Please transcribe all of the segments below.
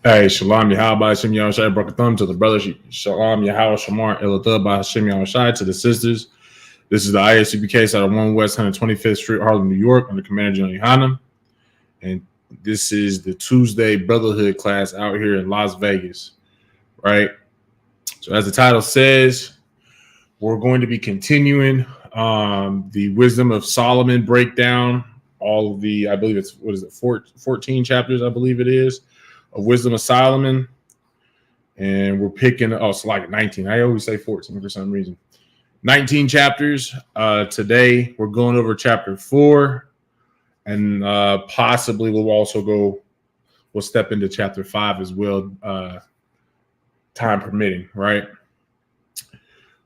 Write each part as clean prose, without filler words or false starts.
Hey, Shalom Yahweh Hashem Yahushai brought a thumb to the brothers. Shalom Yahweh Shamar Elathah by Hashem Yahushai to the sisters. This is the ISUPK out of 1 West 125th Street, Harlem, New York, under Commander General Yohanan. And this is the Tuesday Brotherhood class out here in Las Vegas, right? So as the title says, we're going to be continuing the Wisdom of Solomon breakdown. All of the, I believe it's, 14 chapters, I believe it is, of Wisdom of Solomon. And we're picking, it's like 19. I always say 14 for some reason. 19 chapters. Today, we're going over chapter 4. And possibly we'll step into chapter 5 as well, time permitting, right?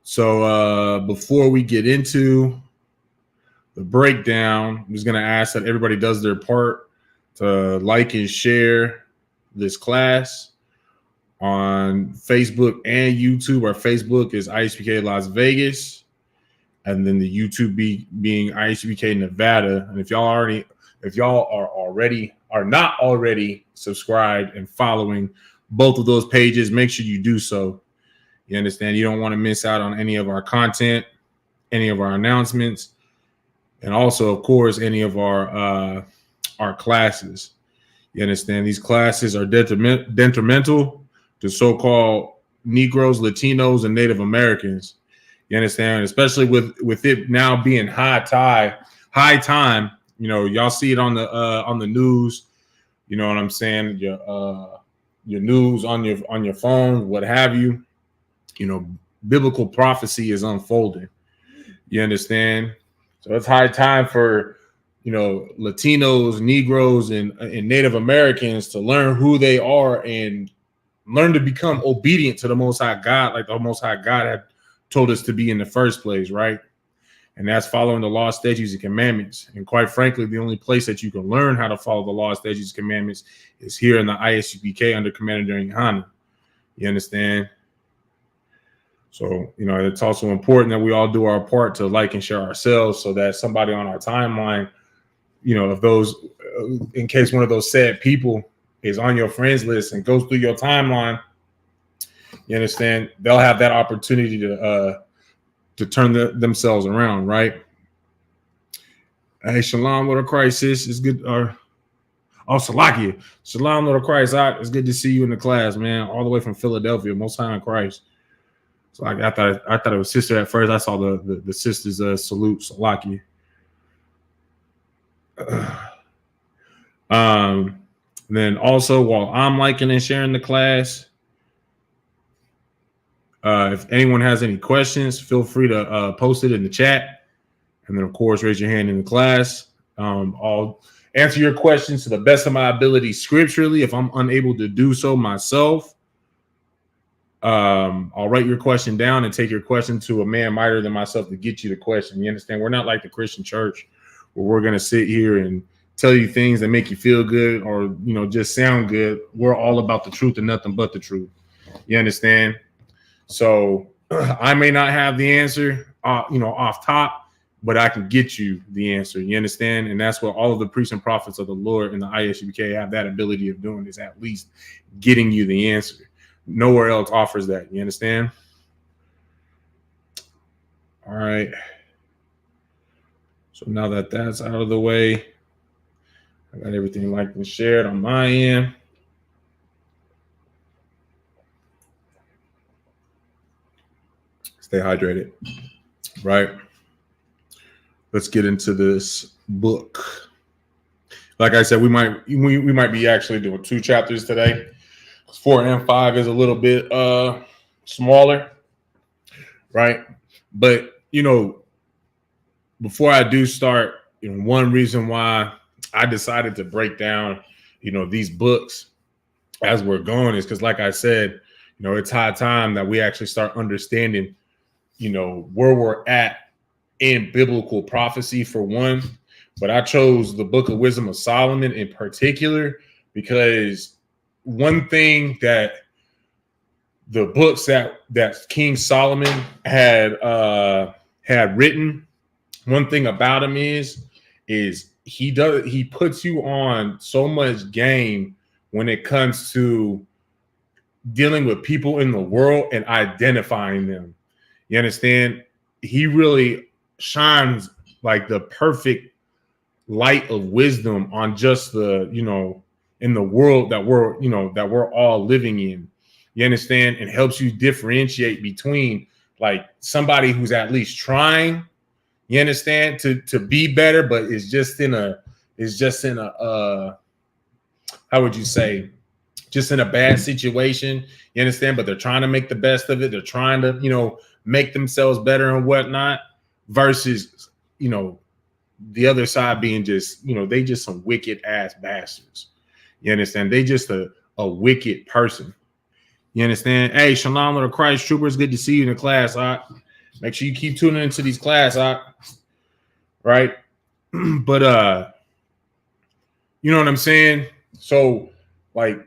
So before we get into the breakdown, I'm just going to ask that everybody does their part to like and share this class on Facebook and YouTube. Our Facebook is ISUPK Las Vegas, and then the YouTube being ISUPK Nevada. And if y'all are not already subscribed and following both of those pages, make sure you do so. You understand? You don't want to miss out on any of our content, any of our announcements, and also, of course, any of our classes. You understand? These classes are detrimental to so-called Negroes, Latinos, and Native Americans. You understand? Especially with it now being high time. You know, y'all see it on the news. You know what I'm saying? Your news on your phone, what have you. You know, biblical prophecy is unfolding. You understand? So it's high time for, you know, Latinos, Negroes, and Native Americans to learn who they are and learn to become obedient to the Most High God, like the Most High God had told us to be in the first place, right? And that's following the law, statutes, and commandments. And quite frankly, the only place that you can learn how to follow the law, statutes, and commandments is here in the ISUPK under Commander General Yohanan. You understand? So, you know, it's also important that we all do our part to like and share ourselves so that somebody on our timeline, you know, if those, in case one of those sad people is on your friends list and goes through your timeline, you understand, they'll have that opportunity to turn themselves around, right? Hey, Shalom, Lord of Christ, sis. It's good. Salakia. Shalom, Lord of Christ. It's good to see you in the class, man. All the way from Philadelphia, Most High in Christ. So I thought it was sister at first. I saw the sisters salute Salakia. Then also, while I'm liking and sharing the class, if anyone has any questions, feel free to post it in the chat. And then, of course, raise your hand in the class. I'll answer your questions to the best of my ability scripturally. If I'm unable to do so myself, I'll write your question down and take your question to a man mightier than myself to get you the question. You understand? We're not like the Christian church where we're going to sit here and tell you things that make you feel good or, you know, just sound good. We're all about the truth and nothing but the truth. You understand? So I may not have the answer, you know, off top, but I can get you the answer. You understand? And that's what all of the priests and prophets of the Lord in the ISUPK have that ability of doing, is at least getting you the answer. Nowhere else offers that. You understand? All right. So now that that's out of the way, I got everything liked and shared on my end. Stay hydrated. Right. Let's get into this book. Like I said, we might be actually doing 2 chapters today. 4 and 5 is a little bit smaller, right? But, you know, before I do start, you know, one reason why I decided to break down, you know, these books as we're going is because, like I said, you know, it's high time that we actually start understanding, you know, where we're at in biblical prophecy, for one. But I chose the Book of Wisdom of Solomon in particular because one thing that the books that King Solomon had written, one thing about him is he puts you on so much game when it comes to dealing with people in the world and identifying them. You understand? He really shines like the perfect light of wisdom on just the, in the world that we're all living in. You understand? And helps you differentiate between like somebody who's at least trying, you understand, to be better, but is just in a how would you say, just in a bad situation, you understand, but they're trying to make the best of it. They're trying to, make themselves better and whatnot, versus, the other side being just, they just some wicked ass bastards. You understand? They just a wicked person. You understand? Hey, Shalom, little Christ troopers. Good to see you in the class. Make sure you keep tuning into these class. Right? But you know what I'm saying? So like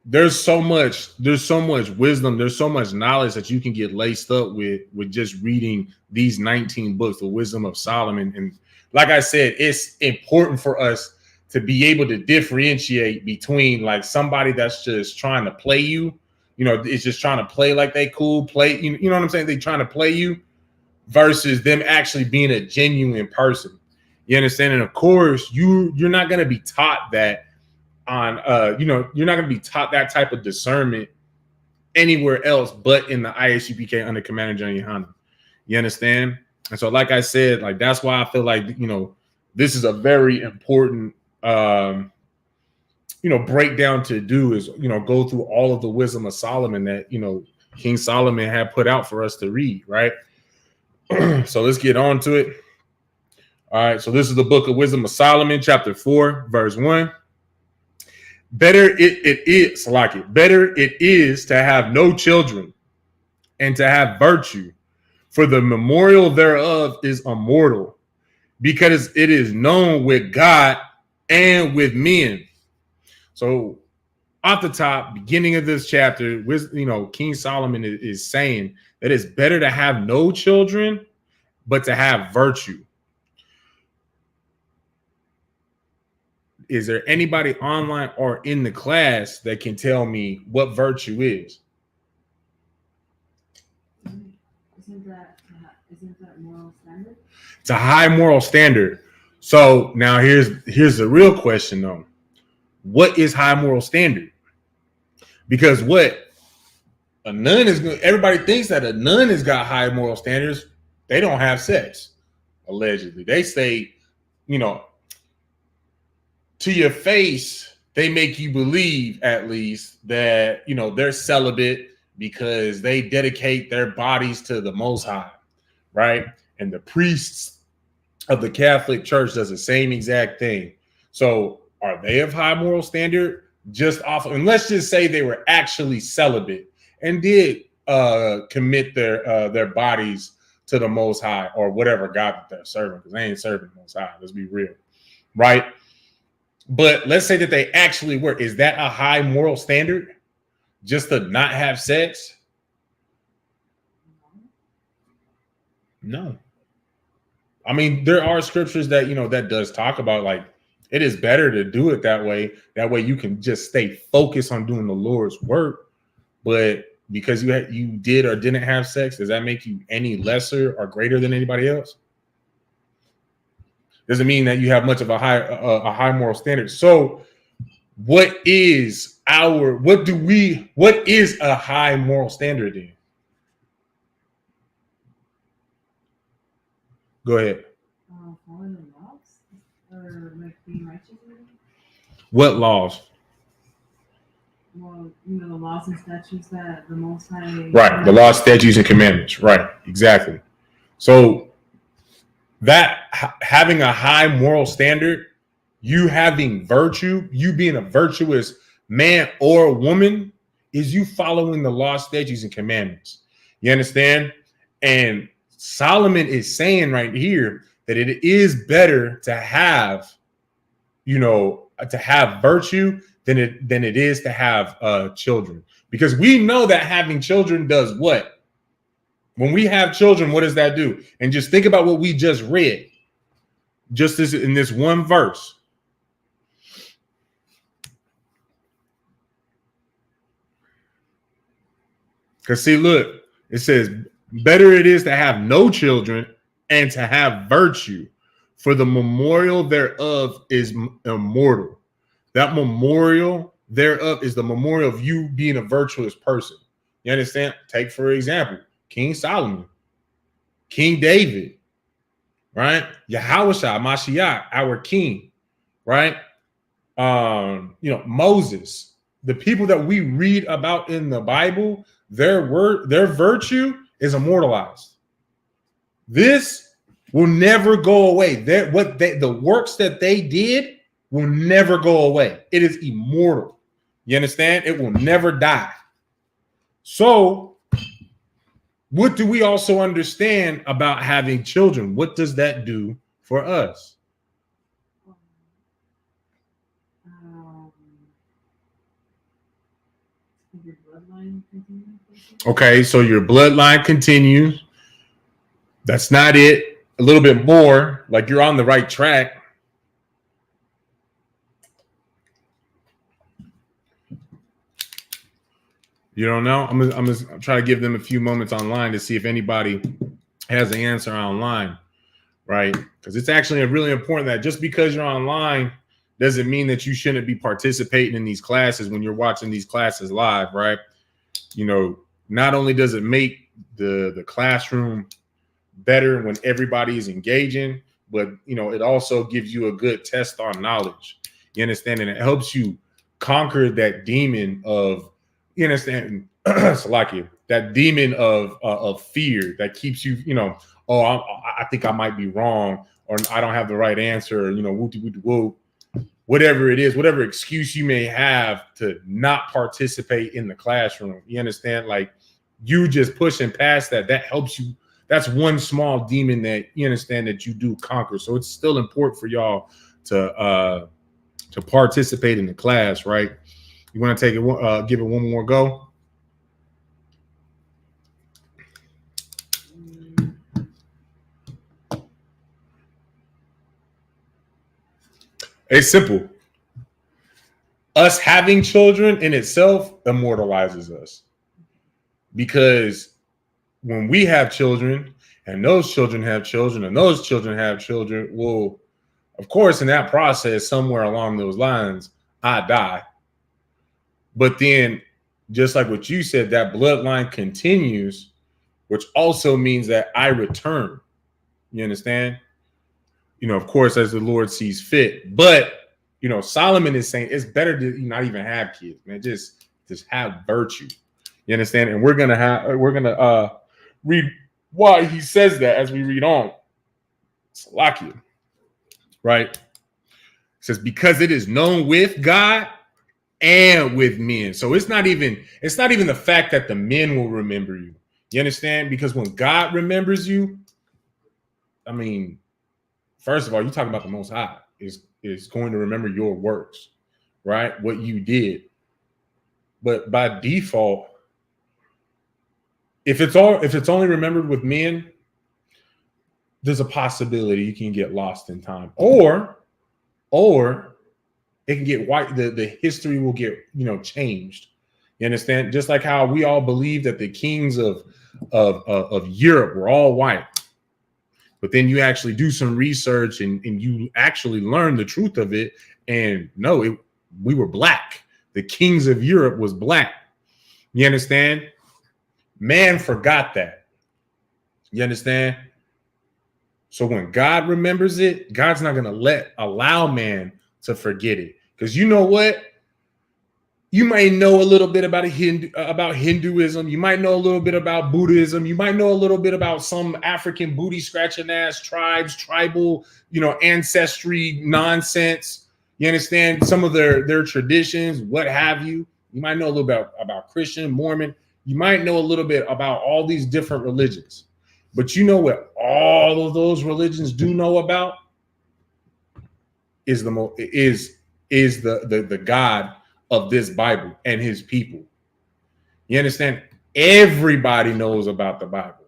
there's so much wisdom, there's so much knowledge that you can get laced up with just reading these 19 books, the wisdom of Solomon. And like I said, it's important for us to be able to differentiate between like somebody that's just trying to play you, it's just trying to play like they cool, play, you know what I'm saying? They trying to play you, versus them actually being a genuine person. You understand? And of course, you're not going to be taught that on you're not going to be taught that type of discernment anywhere else but in the ISUPK under Commander General Yohana. You understand? And so like I said, like that's why I feel like this is a very important breakdown to do, is go through all of the wisdom of Solomon that King Solomon had put out for us to read, right? So let's get on to it. All right, so this is the book of Wisdom of Solomon, chapter 4, verse 1. Better it is to have no children and to have virtue, for the memorial thereof is immortal, because it is known with God and with men. So off the top, beginning of this chapter, King Solomon is saying that it's better to have no children, but to have virtue. Is there anybody online or in the class that can tell me what virtue is? Isn't that moral standard? It's a high moral standard. So now here's the real question though. What is high moral standard? Because what a nun is, everybody thinks that a nun has got high moral standards. They don't have sex, allegedly. They say, to your face, they make you believe at least that, they're celibate because they dedicate their bodies to the Most High, right? And the priests of the Catholic Church does the same exact thing. So are they of high moral standard? Just off, and let's just say they were actually celibate and did commit their bodies to the Most High or whatever God that they're serving, because they ain't serving the Most High. Let's be real, right? But let's say that they actually were. Is that a high moral standard? Just to not have sex? No. I mean, there are scriptures that, that does talk about like, it is better to do it that way. That way you can just stay focused on doing the Lord's work. But because you did or didn't have sex, does that make you any lesser or greater than anybody else? Doesn't mean that you have much of a high moral standard. So what is a high moral standard then? Go ahead. Following the laws or like being righteous? What laws? Well, the laws and statutes that the Most High. Right, the laws, statutes, and commandments. Right, exactly. So that having a high moral standard, you having virtue, you being a virtuous man or woman, is you following the law, statutes, and commandments. You understand? And Solomon is saying right here that it is better to have, virtue than it is to have children. Because we know that having children does what? When we have children, what does that do? And just think about what we just read. Just in this one verse. Because see, look, it says, better it is to have no children and to have virtue, for the memorial thereof is immortal. That memorial thereof is the memorial of you being a virtuous person. You understand? Take, for example, King Solomon, King David, right? Yahushua, Mashiach, our king, right? Moses, the people that we read about in the Bible, their virtue is immortalized. This will never go away. The works that they did will never go away. It is immortal. You understand? It will never die. So, what do we also understand about having children? What does that do for us? Your bloodline continues. Okay, so your bloodline continues. That's not it. A little bit more, like you're on the right track. You don't know? I'm gonna try to give them a few moments online to see if anybody has an answer online, right? Because it's actually really important that just because you're online doesn't mean that you shouldn't be participating in these classes when you're watching these classes live, right? Not only does it make the classroom better when everybody is engaging, but it also gives you a good test on knowledge. You understand? And it helps you conquer that demon of, you understand, Salakia, that demon of fear that keeps you, I think I might be wrong, or I don't have the right answer, woo, whatever it is, whatever excuse you may have to not participate in the classroom. You understand? Like, you just pushing past that helps you. That's one small demon that you understand that you do conquer. So it's still important for y'all to participate in the class, right? You want to take it, give it one more go? It's simple. Us having children in itself immortalizes us, because when we have children and those children have children and those children have children, well, of course, in that process, somewhere along those lines, I die. But then, just like what you said, that bloodline continues, which also means that I return. You understand? Of course, as the Lord sees fit. But, Solomon is saying it's better to not even have kids, man. Just have virtue. You understand? And we're gonna read why he says that as we read on. Salakia, right? It says, because it is known with God and with men. So it's not even the fact that the men will remember you. You understand? Because when God remembers you, I mean, first of all, you talk about the Most High is going to remember your works, right? What you did. But by default, if it's only remembered with men, there's a possibility you can get lost in time, or it can get white. The history will get changed. You understand? Just like how we all believe that the kings of Europe were all white, but then you actually do some research and you actually learn the truth of it, and no, we were black. The kings of Europe was black. You understand? Man forgot that. You understand? So when God remembers it, God's not going to allow man to forget it. Because you know what? You might know a little bit about Hinduism. You might know a little bit about Buddhism. You might know a little bit about some African booty scratching ass tribes, tribal, ancestry nonsense. You understand? Some of their traditions, what have you. You might know a little bit about Christian, Mormon. You might know a little bit about all these different religions. But you know what all of those religions do know about is the God of this Bible and his people. You understand? Everybody knows about the Bible.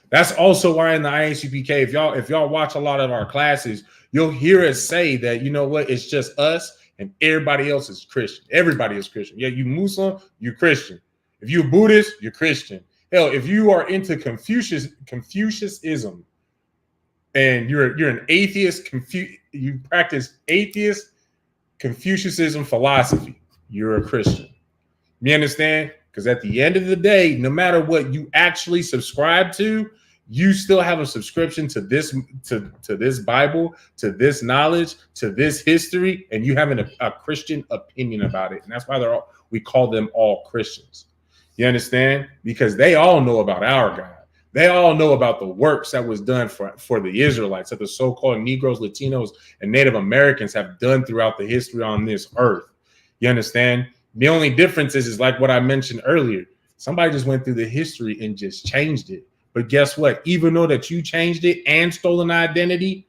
That's also why in the ISUPK, if y'all watch a lot of our classes, you'll hear us say that, you know what, it's just us and everybody else is Christian. Everybody is Christian. Yeah, you Muslim, you Christian. If you're Buddhist, you're Christian. Hell, if you are into Confucianism and you're an atheist, you practice atheist Confucianism philosophy, you're a Christian. You understand? Because at the end of the day, no matter what you actually subscribe to, you still have a subscription to this this Bible, to this knowledge, to this history, and you have a Christian opinion about it. And that's why we call them all Christians. You understand? Because they all know about our God. They all know about the works that was done for the Israelites, that the so-called Negroes, Latinos, and Native Americans have done throughout the history on this earth. You understand? The only difference is like what I mentioned earlier. Somebody just went through the history and just changed it. But guess what? Even though that you changed it and stole an identity,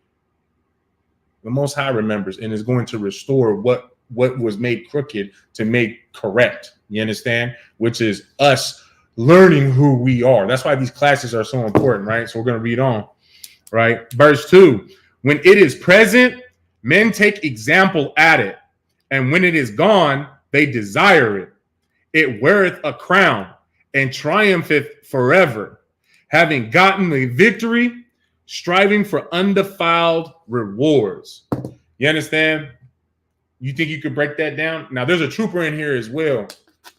the Most High remembers and is going to restore what was made crooked to make correct. You understand? Which is us learning who we are. That's why these classes are so important, right? So we're going to read on, right? Verse 2, when it is present, men take example at it. And when it is gone, they desire it. It weareth a crown and triumpheth forever, having gotten the victory, striving for undefiled rewards. You understand? You think you could break that down? Now, there's a trooper in here as well,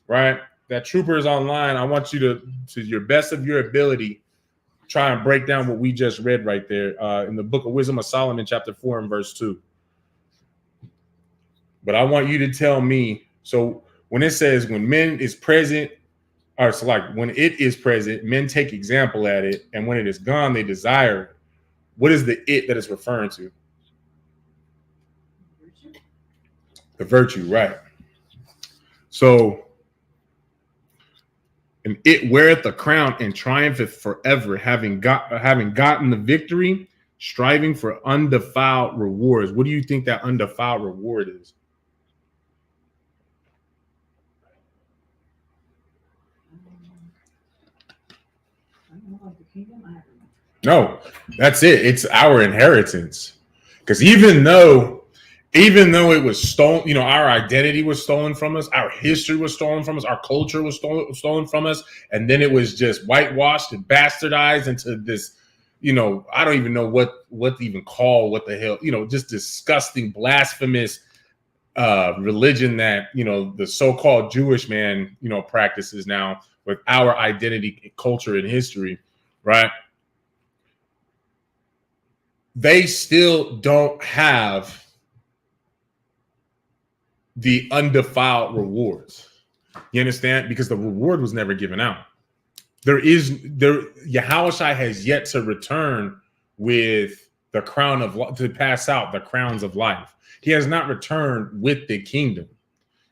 right? That trooper is online. I want you to your best of your ability, try and break down what we just read right there in the book of Wisdom of Solomon, chapter 4 and verse 2. But I want you to tell me, so when it says when men is present, or so like when it is present, men take example at it, and when it is gone, they desire it. What is the it that it's referring to? The virtue, right? So, and it weareth the crown and triumpheth forever, having gotten the victory, striving for undefiled rewards. What do you think that undefiled reward is? No, that's it. It's our inheritance. Because even though it was stolen, our identity was stolen from us, our history was stolen from us, our culture was stolen from us, and then it was just whitewashed and bastardized into this, I don't even know what to even call what the hell, just disgusting, blasphemous religion that, the so-called Jewish man, practices now with our identity, culture, and history, right? They still don't have the undefiled rewards. You understand? Because the reward was never given out. Yahushua has yet to return with the crown to pass out the crowns of life. He has not returned with the kingdom.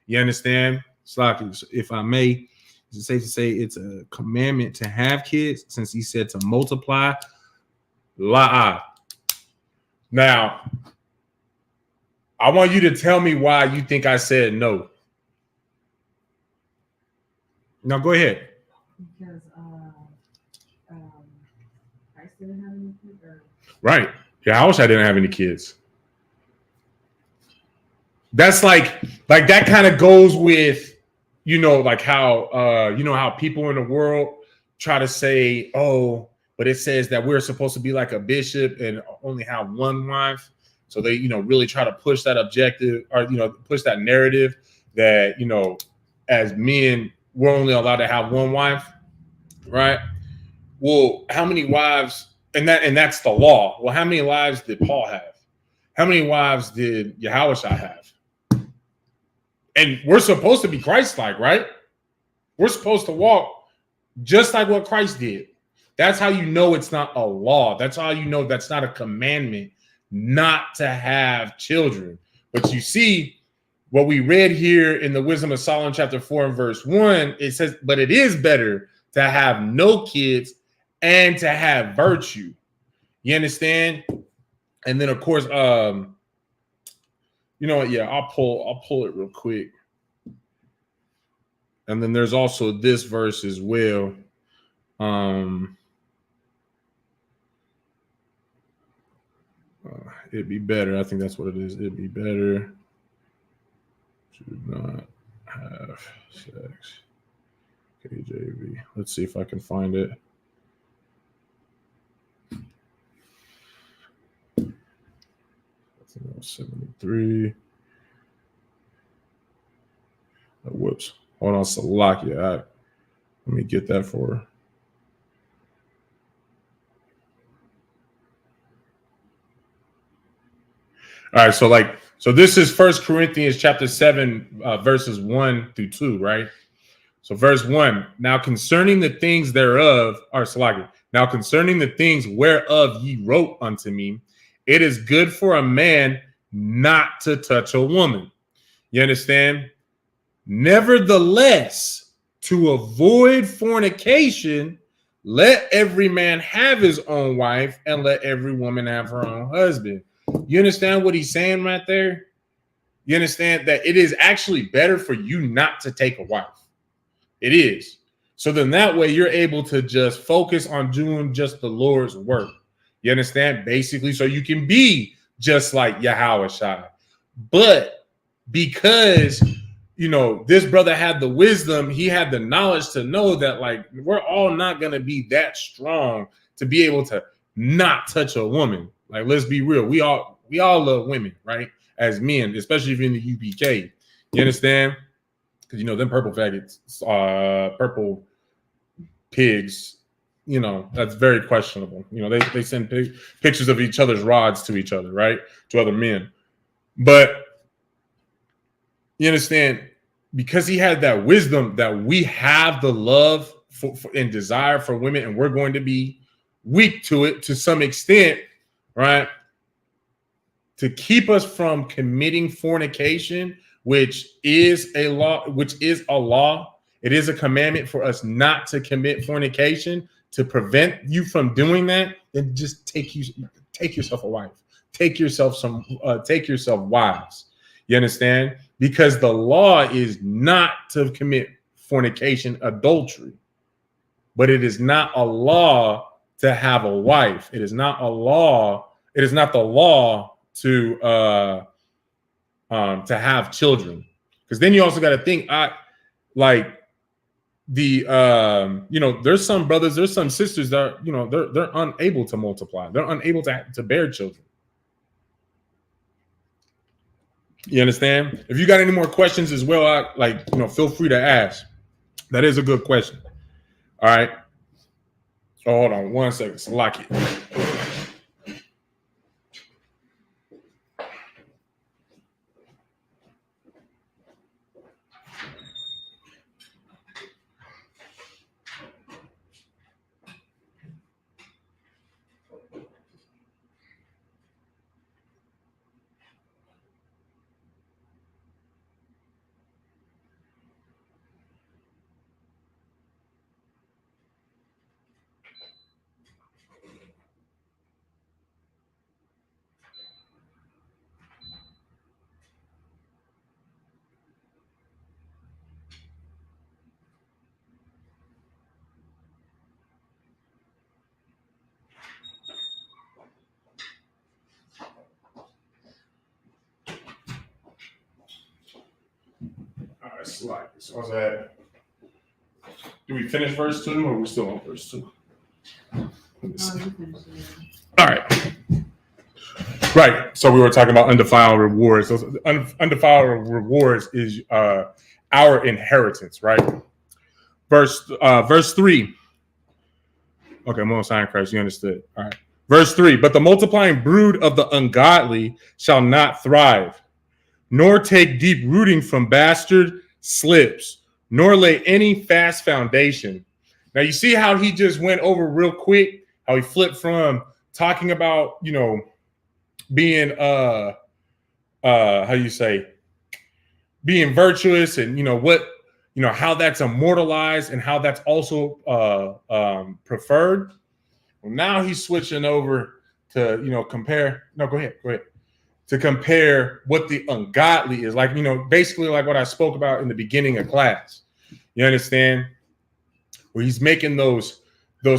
You understand? It's like, if I may, is it safe to say it's a commandment to have kids, since he said to multiply? La'ah. Now, I want you to tell me why you think I said no. Now, go ahead. Because Christ didn't have any kids? Right. Yeah, I wish I didn't have any kids. That's like that kind of goes with, like how, how people in the world try to say, oh, but it says that we're supposed to be like a bishop and only have one wife. So they, really try to push that objective, or, push that narrative that, as men, we're only allowed to have one wife, right? Well, how many wives, and that's the law. Well, how many wives did Paul have? How many wives did Yahushua have? And we're supposed to be Christ-like, right? We're supposed to walk just like what Christ did. That's how you know it's not a law. That's how you know that's not a commandment not to have children. But you see, what we read here in the Wisdom of Solomon, chapter 4 and verse 1, it says, but it is better to have no kids and to have virtue. You understand? And then, of course, you know what? Yeah, I'll pull it real quick. And then there's also this verse as well. It'd be better. I think that's what it is. It'd be better to not have sex. KJV. Let's see if I can find it. I think that was 73. Whoops. Hold on, Salakia. Let me get that for her. All right, so this is 1 Corinthians chapter 7, verses 1 through 2, right? So verse 1, now concerning the things thereof, or Salakia, now concerning the things whereof ye wrote unto me, it is good for a man not to touch a woman. You understand? Nevertheless, to avoid fornication, let every man have his own wife, and let every woman have her own husband. You understand what he's saying right there? You understand that it is actually better for you not to take a wife. It is. So then that way you're able to just focus on doing just the Lord's work. You understand? Basically, so you can be just like Yahweh Shai. But because, you know, this brother had the wisdom, he had the knowledge to know that, like, we're all not going to be that strong to be able to not touch a woman. Like, let's be real. We all love women, right? As men, especially if you're in the UPK. You understand? Because, you know, them purple faggots, purple pigs, you know, that's very questionable. You know, they send pictures of each other's rods to each other, right? To other men. But you understand, because he had that wisdom that we have the love for and desire for women, and we're going to be weak to it to some extent, right? To keep us from committing fornication, which is a law, it is a commandment for us not to commit fornication. To prevent you from doing that, then just take yourself a wife, take yourself wives. You understand? Because the law is not to commit fornication, adultery, but it is not a law to have a wife. It is not a law. It is not the law to have children. Because then you also got to think, you know, there's some brothers, there's some sisters that, you know, they're unable to multiply. They're unable to bear children. You understand? If you got any more questions as well, feel free to ask. That is a good question. All right. Oh, hold on 1 second. Lock it. All right, slide. So what's that? Do we finish verse 2 or are we still on verse 2? All right. Right. So we were talking about undefiled rewards. Those undefiled rewards is our inheritance, right? Verse 3. Okay, I'm on sign Christ. You understood. All right. Verse 3. But the multiplying brood of the ungodly shall not thrive, nor take deep rooting from bastard slips, nor lay any fast foundation. Now you see how he just went over real quick, how he flipped from talking about, you know, being being virtuous, and you know what, you know, how that's immortalized and how that's also preferred. Well, now he's switching over to, you know, compare. No, go ahead. To compare what the ungodly is like, you know, basically like what I spoke about in the beginning of class. You understand? Where he's making those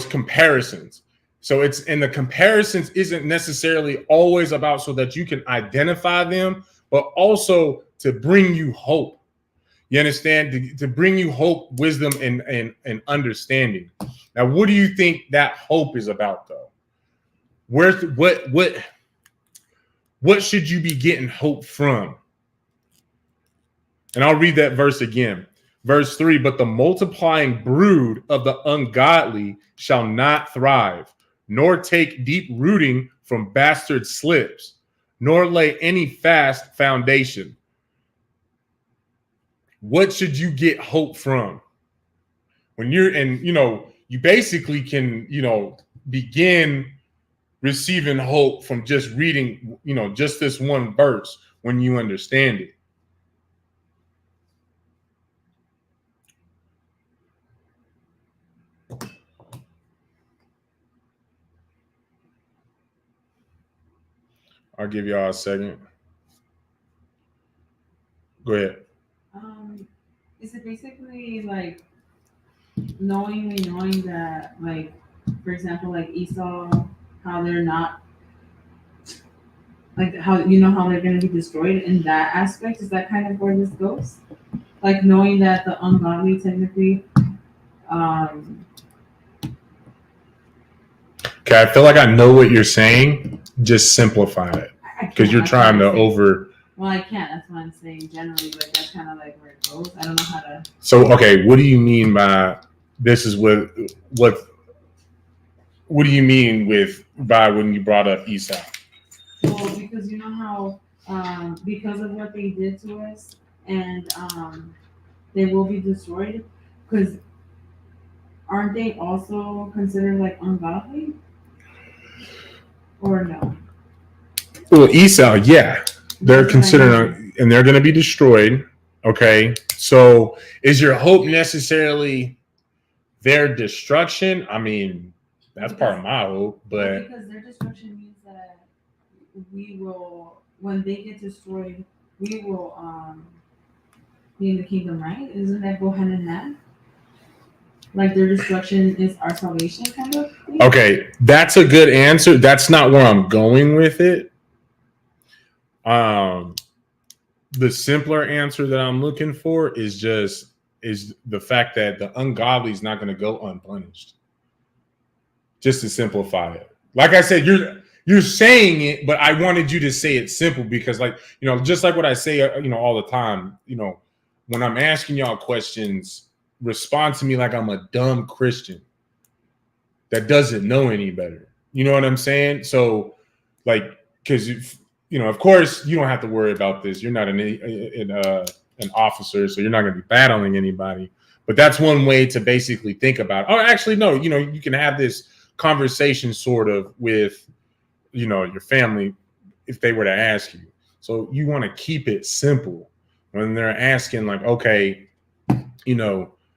comparisons. So the comparisons isn't necessarily always about so that you can identify them, but also to bring you hope. You understand? To bring you hope, wisdom, and understanding. Now, what do you think that hope is about, though? Where's what should you be getting hope from? And I'll read that verse again. Verse 3, but the multiplying brood of the ungodly shall not thrive, nor take deep rooting from bastard slips, nor lay any fast foundation. What should you get hope from? When you're, and you basically can, begin receiving hope from just reading, just this one verse when you understand it. I'll give y'all a second. Go ahead. Is it basically like knowing that, like, for example, like Esau, how they're not, like, how how they're going to be destroyed in that aspect? Is that kind of where this goes? Like knowing that the ungodly technically. Okay, I feel like I know what you're saying. Just simplify it, because you're trying to over. Well, I can't. That's what I'm saying generally, but that's kind of like where it goes. I don't know how to. So, okay, what do you mean by this? Is what do you mean by when you brought up Esau? Well, because you know how because of what they did to us, and they will be destroyed. Because aren't they also considered like ungodly? Or no? Well, Esau, yeah, they're considered, and they're going to be destroyed. Okay, so is your hope necessarily their destruction? I mean, that's part of my hope, but because their destruction means that we will, when they get destroyed, we will be in the kingdom, right? Isn't that go hand in hand? Like their destruction is our salvation, kind of thing? Okay, that's a good answer. That's not where I'm going with it. The simpler answer that I'm looking for is the fact that the ungodly is not going to go unpunished. Just to simplify it. Like I said, you're saying it, but I wanted you to say it simple because, like, just like what I say, all the time, when I'm asking y'all questions, respond to me like I'm a dumb Christian that doesn't know any better. You know what I'm saying? So, like, because of course, you don't have to worry about this. You're not an officer, so you're not going to be battling anybody. But that's one way to basically think about it. Oh, actually, no. You can have this conversation sort of with, your family if they were to ask you. So you want to keep it simple when they're asking, like, okay,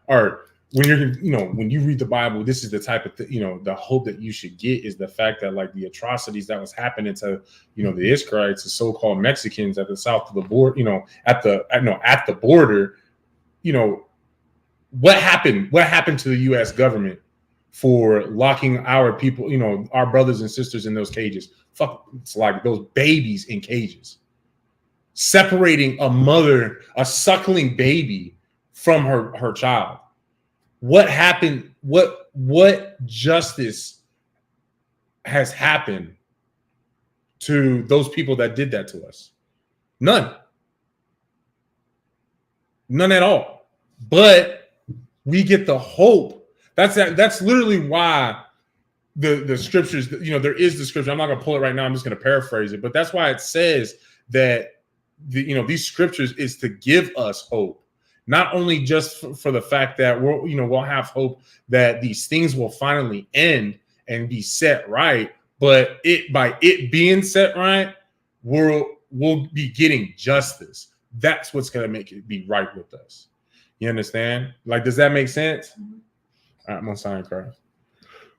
or when when you read the Bible, this is the type of the hope that you should get is the fact that, like, the atrocities that was happening to the Israelites, the so-called Mexicans at the south of the border, at the border, what happened to the U.S. government for locking our people, our brothers and sisters in those cages? Fuck, it's like those babies in cages, separating a suckling baby from her child. What happened? What justice has happened to those people that did that to us? None at all. But we get the hope. That's literally why the scriptures, there is the scripture. I'm not going to pull it right now. I'm just going to paraphrase it. But that's why it says that these scriptures is to give us hope. Not only just for the fact that we'll have hope that these things will finally end and be set right, but by it being set right, we'll be getting justice. That's what's going to make it be right with us. You understand? Like, does that make sense? Mm-hmm. All right, I'm on sign Christ.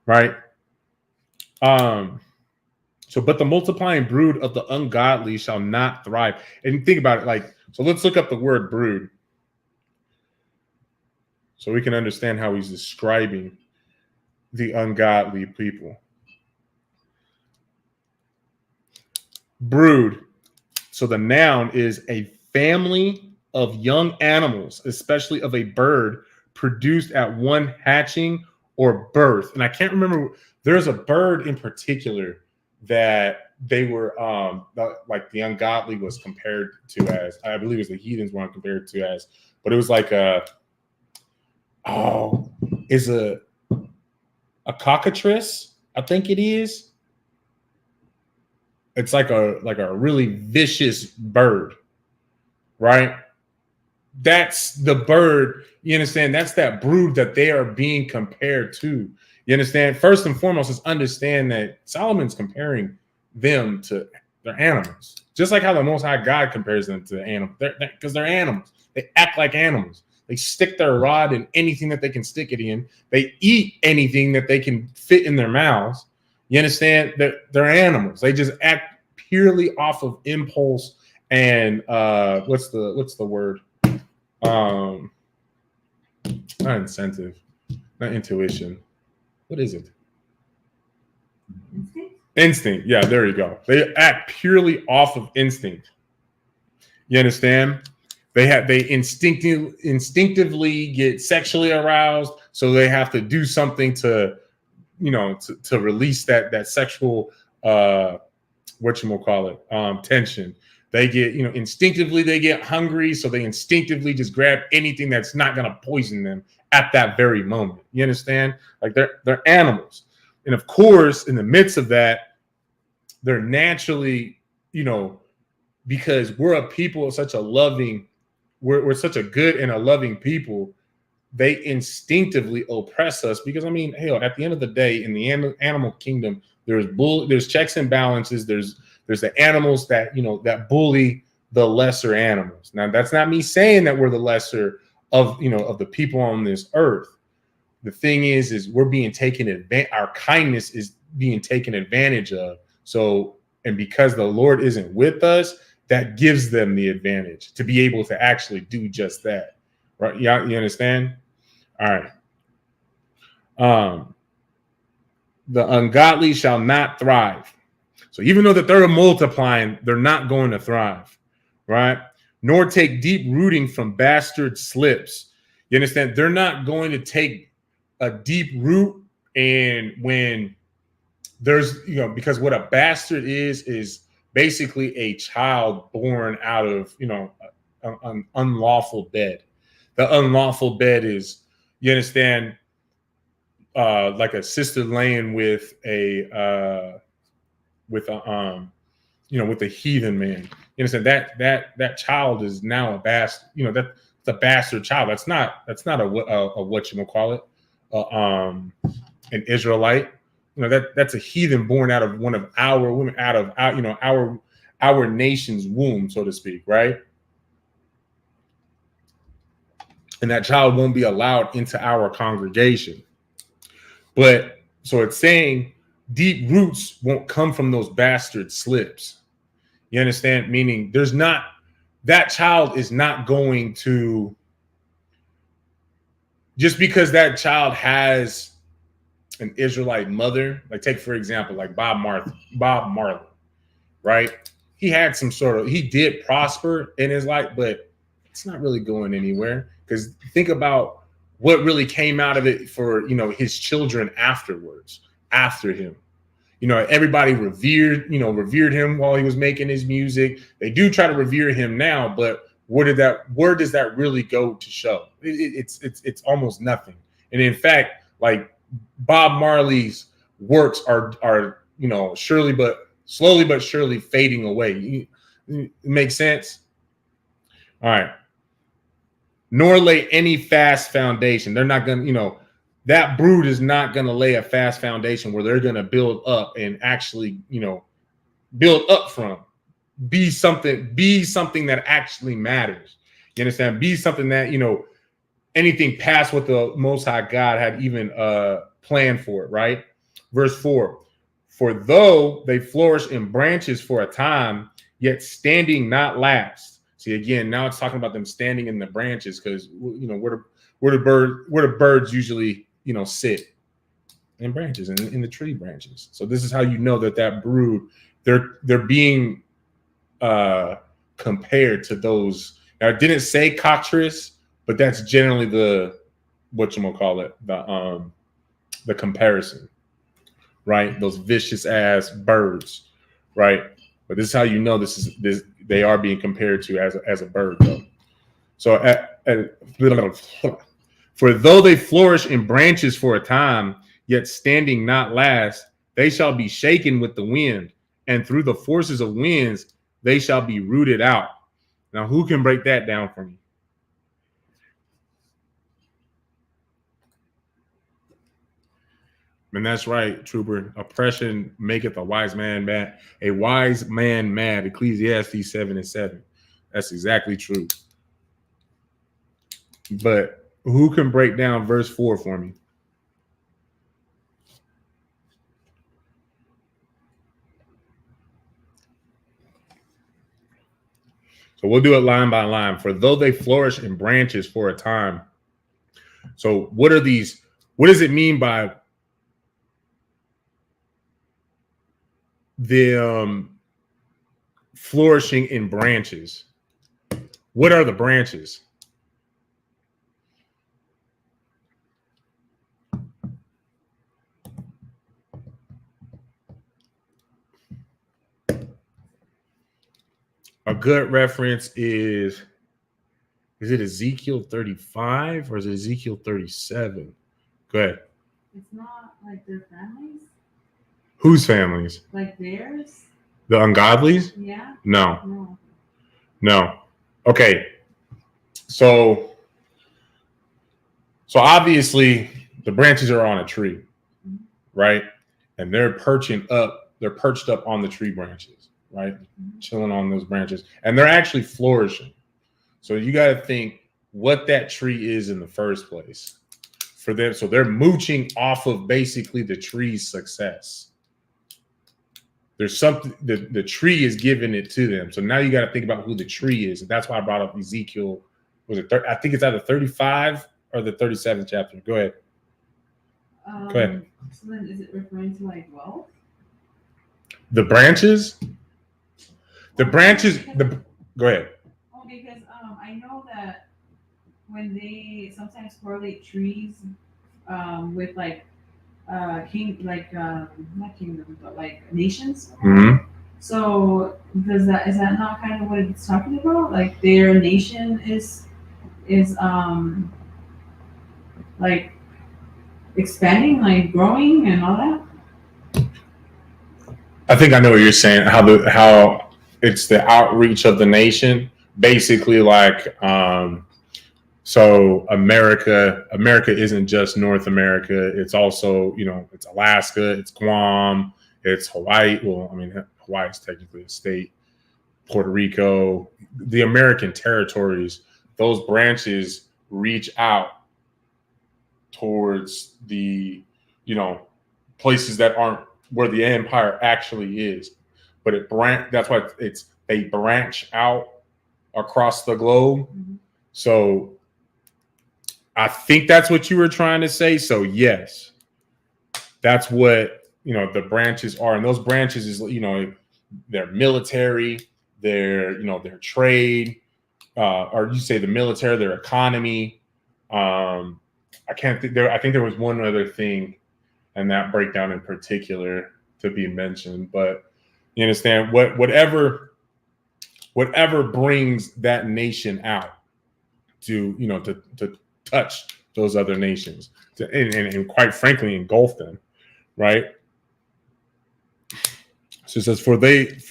Right. So, but the multiplying brood of the ungodly shall not thrive. And think about it, like, so let's look up the word brood so we can understand how he's describing the ungodly people. Brood. So the noun is a family of young animals, especially of a bird, produced at one hatching or birth. And I can't remember, there's a bird in particular that they were like the ungodly was compared to as, I believe it was the heathens were compared to as, but it was like is a cockatrice, I think it is. It's like a really vicious bird, right? That's the bird, you understand? That's that brood that they are being compared to. You understand? First and foremost is understand that Solomon's comparing them to their animals, just like how the Most High God compares them to animals, because they're animals. They act like animals. They stick their rod in anything that they can stick it in. They eat anything that they can fit in their mouths. You understand? They're animals. They just act purely off of impulse and what's the word? Not incentive, not intuition. What is it? Instinct. Yeah, there you go. They act purely off of instinct. You understand? They instinctively get sexually aroused, so they have to do something to, to release that sexual tension. They get, instinctively they get hungry, so they instinctively just grab anything that's not going to poison them at that very moment. You understand? Like they're animals. And of course, in the midst of that, they're naturally, because we're a people of such a loving, we're such a good and a loving people, they instinctively oppress us because, hell, at the end of the day, in the animal kingdom, there's checks and balances. There's the animals that, that bully the lesser animals. Now, that's not me saying that we're the lesser of the people on this earth. The thing is we're being taken advantage. Our kindness is being taken advantage of. So, and because the Lord isn't with us, that gives them the advantage to be able to actually do just that. Right? You understand? All right. The ungodly shall not thrive. So even though that they're multiplying, they're not going to thrive, right? Nor take deep rooting from bastard slips. You understand? They're not going to take a deep root. And when there's, because what a bastard is basically a child born out of, an unlawful bed. The unlawful bed is, you understand, like a sister laying with a heathen man. You understand that child is now a bastard. That's a bastard child. That's not a whatchamacallit, an Israelite. That's a heathen born out of one of our women, out of our nation's womb, so to speak, right? And that child won't be allowed into our congregation. But so it's saying deep roots won't come from those bastard slips. You understand? Meaning that child is not going to, just because that child has an Israelite mother, like take for example, like Bob Marley, right? He had he did prosper in his life, but it's not really going anywhere. Because think about what really came out of it for, his children afterwards, after him. Everybody revered him while he was making his music. They do try to revere him now, but where does that really go to show? It's almost nothing. And in fact, like Bob Marley's works are slowly but surely fading away. It makes sense? All right. Nor lay any fast foundation. They're not going to, that brood is not going to lay a fast foundation where they're going to build up and actually, build up from. Be something that actually matters. You understand? Be something that, anything past what the Most High God had even planned for it, right? Verse 4, for though they flourish in branches for a time, yet standing not last. See, again, now it's talking about them standing in the branches because, where the birds usually, sit in branches, in the tree branches. So this is how you know that brood, they're being compared to those, Now, it didn't say cockatrice, but that's generally the the comparison, right? Those vicious ass birds, right? But this is how you know this they are being compared to as a bird, though. So for though they flourish in branches for a time, yet standing not last, they shall be shaken with the wind, and through the forces of winds they shall be rooted out. Now, who can break that down for me? And that's right, Trooper. Oppression maketh a wise man mad. A wise man mad. Ecclesiastes 7:7. That's exactly true. But who can break down verse 4 for me? So we'll do it line by line. For though they flourish in branches for a time. So what are these? What does it mean by the flourishing in branches? What are the branches? A good reference is it Ezekiel 35 or is it Ezekiel 37? Go ahead. It's not like their families? Whose families? Like theirs? The ungodlies? Yeah. No. Okay. So obviously the branches are on a tree, right? And they're perched up on the tree branches, right? Chilling on those branches. And they're actually flourishing. So you got to think what that tree is in the first place for them. So they're mooching off of basically the tree's success. There's something, the tree is giving it to them. So now you got to think about who the tree is. And that's why I brought up Ezekiel. I think it's either 35 or the 37th chapter. Go ahead. Go ahead. So then is it referring to like wealth? The branches? Go ahead. Oh, because I know that when they sometimes correlate trees with like not kingdom, but like nations. Mm-hmm. So is that not kind of what it's talking about? Like their nation is like expanding, like growing and all that? I think I know what you're saying. How it's the outreach of the nation, basically like so America isn't just North America. It's also, it's Alaska, it's Guam, it's Hawaii. Well, I mean, Hawaii is technically a state. Puerto Rico, the American territories, those branches reach out towards the, places that aren't where the empire actually is. But that's why they branch out across the globe. Mm-hmm. So I think that's what you were trying to say. So yes, that's what, the branches are. And those branches is, their military, their trade, or you say the military, their economy. I can't think I think there was one other thing and that breakdown in particular to be mentioned, but you understand whatever brings that nation out to touch those other nations and quite frankly engulf them, right? So it says, for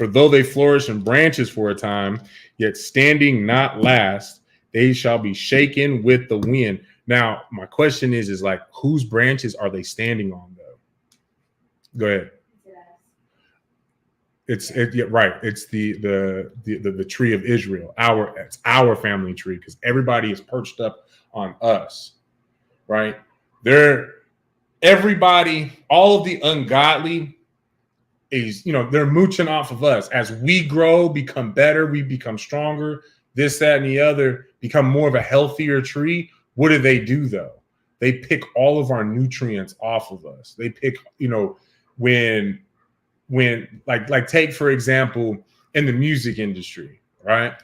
though they flourish in branches for a time, yet standing not last, they shall be shaken with the wind. Now, my question is like, whose branches are they standing on, though? Go ahead. Right. It's the tree of Israel. It's our family tree because everybody is perched up on us, right? Everybody, all of the ungodly is, they're mooching off of us as we grow, become better, we become stronger, this, that, and the other, become more of a healthier tree. What do though? They pick all of our nutrients off of us. They pick, when like take for example in the music industry, right?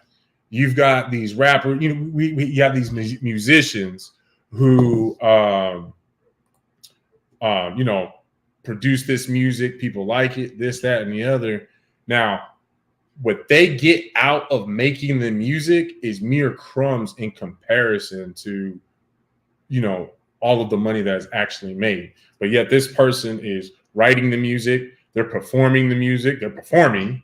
You've got these rappers, we have these musicians who, produce this music. People like it, this, that, and the other. Now, what they get out of making the music is mere crumbs in comparison to, all of the money that is actually made. But yet this person is writing the music, they're performing the music, they're performing,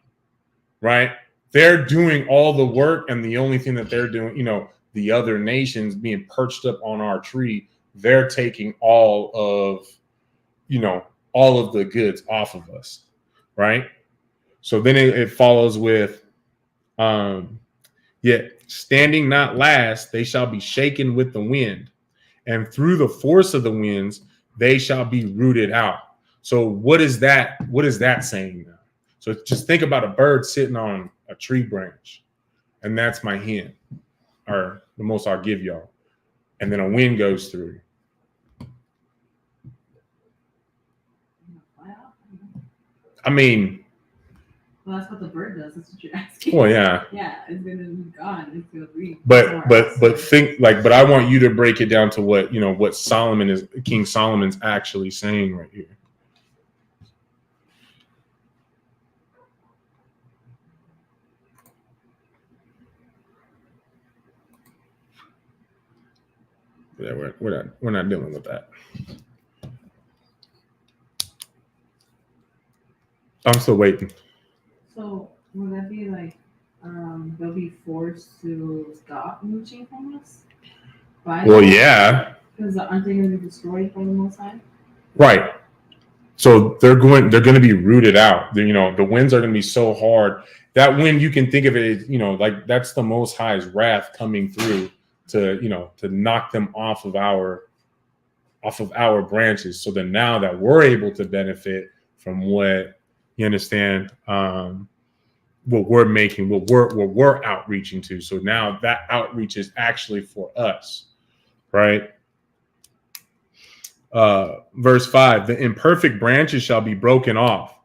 right? They're doing all the work, and the only thing that they're doing, the other nations being perched up on our tree, they're taking all of the goods off of us, right? So then it follows with, yet standing not last, they shall be shaken with the wind, and through the force of the winds, they shall be rooted out. So what is that? What is that saying now? So just think about a bird sitting on a tree branch, and that's my hint, or the most I'll give y'all. And then a wind goes through. I mean, well, that's what the bird does. That's what you're asking. Well, yeah. Yeah, it's gonna be gone. It's gonna be. But I want you to break it down to what King Solomon's actually saying right here. Yeah, we're not dealing with that. I'm still waiting. So will that be like they'll be forced to stop mooching from us? Well, yeah. Because aren't they going to be destroyed by the Most High? Right. So they're going to be rooted out. The winds are going to be so hard. That wind, you can think of it as, like that's the Most High's wrath coming through to knock them off of our branches. So then now that we're able to benefit from what you understand, what we're making, what we're outreaching to. So now that outreach is actually for us, right? Verse 5, the imperfect branches shall be broken off,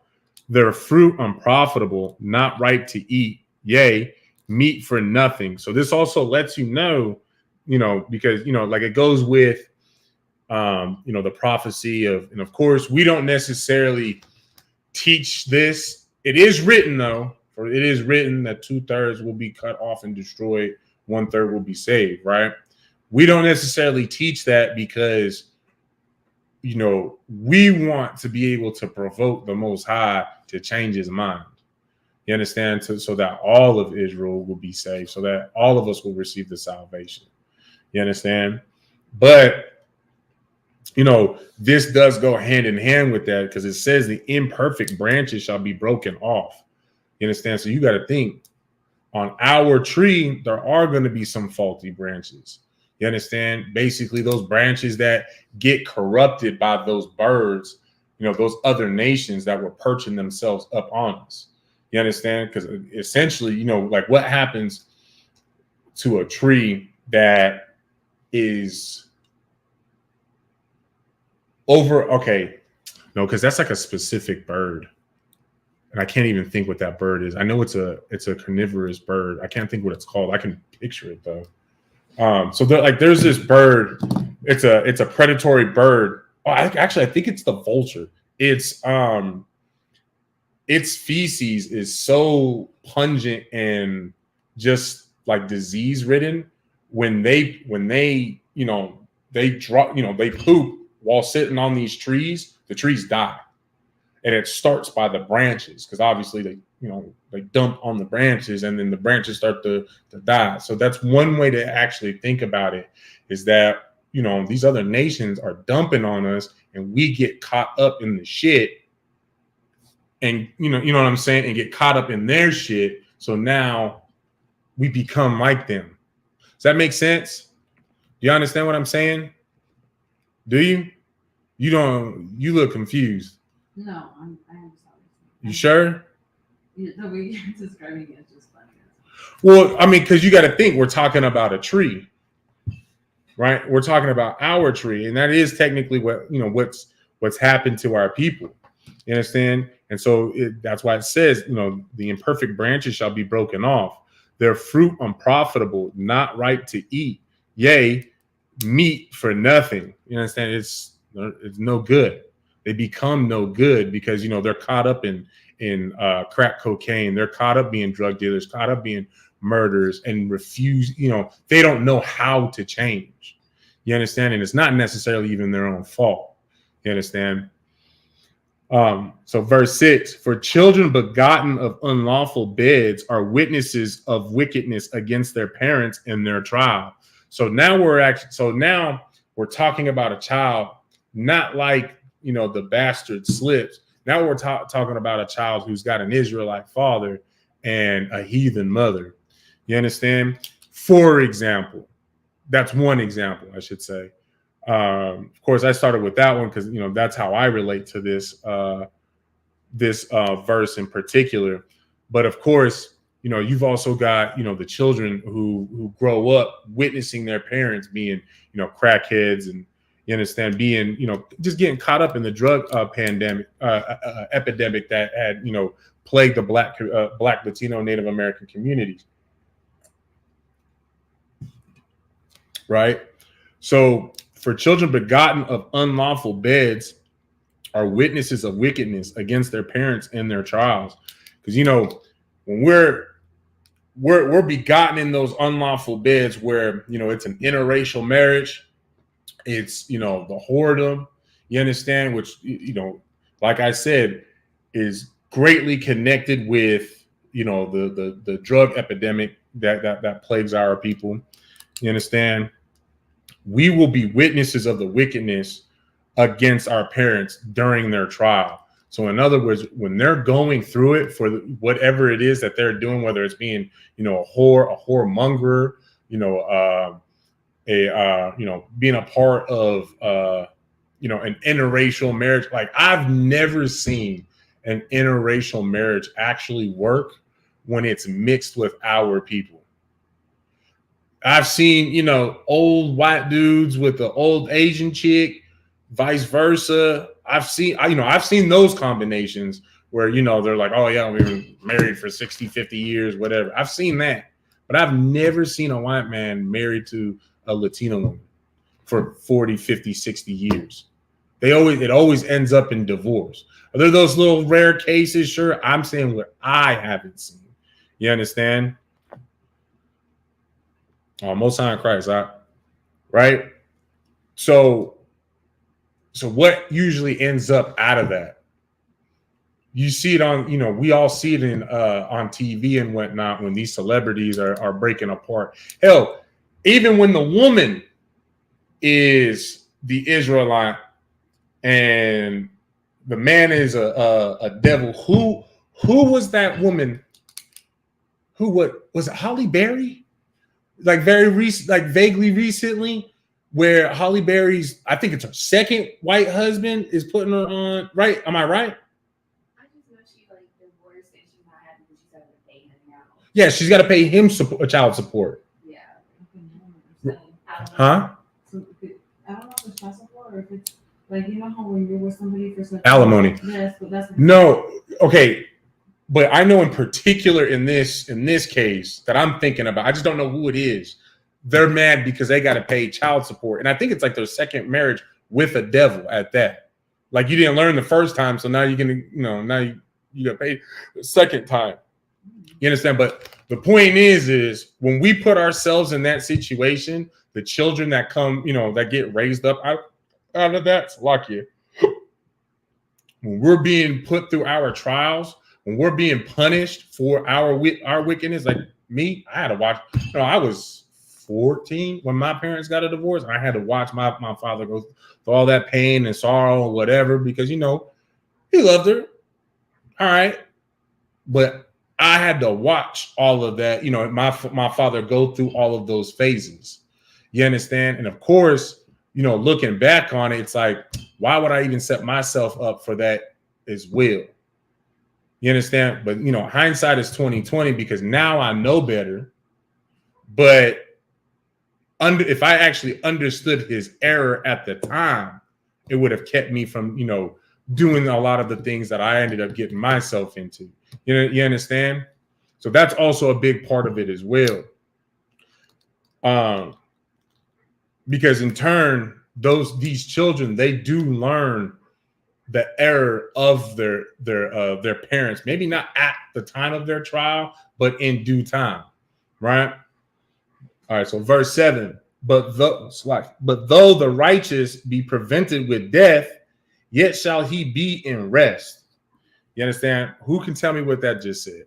their fruit unprofitable, not ripe to eat, yea, meat for nothing. So this also lets you know, because, like it goes with, the prophecy of, and of course, we don't necessarily teach this. It is written, though, for it is written that 2/3 will be cut off and destroyed, 1/3 will be saved, right? We don't necessarily teach that because, we want to be able to provoke the Most High to change his mind. You understand? So that all of Israel will be saved, so that all of us will receive the salvation. You understand? But, this does go hand in hand with that, because it says the imperfect branches shall be broken off. You understand? So you got to think, on our tree, there are going to be some faulty branches. You understand? Basically, those branches that get corrupted by those birds, those other nations that were perching themselves up on us. You understand? Because essentially, like what happens to a tree that is because that's like a specific bird. And I can't even think what that bird is. I know it's a carnivorous bird. I can't think what it's called. I can picture it though. So there's this bird. It's a predatory bird. Oh, I think it's the vulture. Its feces is so pungent and just like disease ridden. When they poop while sitting on these trees, the trees die. And it starts by the branches, because obviously they dump on the branches, and then the branches start to die. So that's one way to actually think about it, is that, these other nations are dumping on us, and we get caught up in the shit, and you know what I'm saying, and get caught up in their shit. So now we become like them. Does that make sense? Do you understand what I'm saying? Do you? You don't. You look confused. No, I understand. You sure? The way you're describing it is just funny. Well, I mean, because you got to think, we're talking about a tree, right? We're talking about our tree, and that is technically what's happened to our people. You understand? And so that's why it says, the imperfect branches shall be broken off. their fruit unprofitable, not right to eat. Yea, meat for nothing. You understand? It's no good. They become no good because they're caught up in crack cocaine. They're caught up being drug dealers, caught up being murderers, and refuse. They don't know how to change. You understand? And it's not necessarily even their own fault. You understand? So verse 6, for children begotten of unlawful beds are witnesses of wickedness against their parents in their trial. So now we're talking about a child, not like, the bastard slips. Now we're talking about a child who's got an Israelite father and a heathen mother. You understand? For example, that's one example, I should say. Of course, I started with that one because that's how I relate to this verse in particular. But of course, you've also got the children who grow up witnessing their parents being crackheads, and you understand, being just getting caught up in the drug epidemic that had plagued the black Latino Native American communities, right? So for children begotten of unlawful beds are witnesses of wickedness against their parents in their trials. Because when we're begotten in those unlawful beds where it's an interracial marriage, it's the whoredom, you understand, which like I said, is greatly connected with the drug epidemic that plagues our people. You understand? We will be witnesses of the wickedness against our parents during their trial. So in other words, when they're going through it for whatever it is that they're doing, whether it's being, a whoremonger, being a part of, an interracial marriage. Like, I've never seen an interracial marriage actually work when it's mixed with our people. I've seen, old white dudes with the old Asian chick, vice versa. I've seen those combinations where, they're like, oh yeah, we were married for 60, 50 years, whatever. I've seen that, but I've never seen a white man married to a Latino woman for 40, 50, 60 years. It always ends up in divorce. Are there those little rare cases? Sure. I'm saying what I haven't seen. You understand? Most High in Christ, right? So what usually ends up out of that? You see it on, we all see it on TV and whatnot when these celebrities are breaking apart. Hell, even when the woman is the Israelite and the man is a devil, who was that woman? Was it Holly Berry? Like very recent, like vaguely recently, where Holly Berry's, I think it's her second white husband is putting her on, right? Am I right? I just know she divorced and she's not happy because she's having to pay him now. Yeah, she's got to pay him child support. Yeah. Huh? So, I don't know if it's child support or if it's like, how when you're with somebody for some alimony. Yes, but that's no. Okay. But I know in particular in this case that I'm thinking about, I just don't know who it is. They're mad because they got to pay child support. And I think it's like their second marriage with a devil at that. Like, you didn't learn the first time, so now you're going to, now you got to pay the second time. You understand? But the point is when we put ourselves in that situation, the children that come, that get raised up out of that, lucky. When we're being put through our trials, when we're being punished for our wickedness, like me, I had to watch. I was 14 when my parents got a divorce. I had to watch my father go through all that pain and sorrow and whatever because he loved her. All right, but I had to watch all of that. My father go through all of those phases. You understand? And of course, looking back on it, it's like, why would I even set myself up for that as well? You understand? But hindsight is 20/20 because now I know better. But if I actually understood his error at the time, it would have kept me from, doing a lot of the things that I ended up getting myself into. You understand? So that's also a big part of it as well. Because in turn, these children, they do learn the error of their parents. Maybe not at the time of their trial, but in due time, right? All right. So verse 7. But though the righteous be prevented with death, yet shall he be in rest. You understand? Who can tell me what that just said?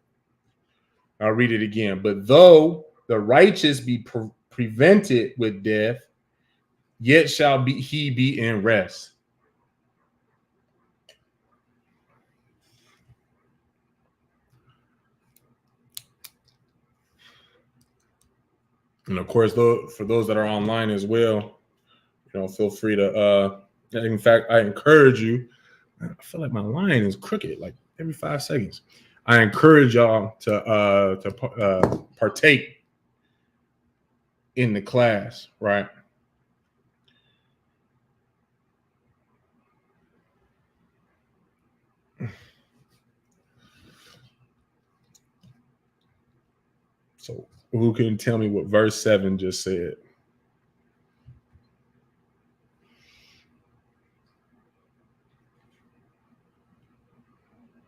I'll read it again. But though the righteous be prevented with death, yet shall he be in rest. And of course, though, for those that are online as well, feel free to. In fact, I encourage you. I feel like my line is crooked, like every 5 seconds. I encourage y'all to partake in the class, right? So, who can tell me what verse 7 just said?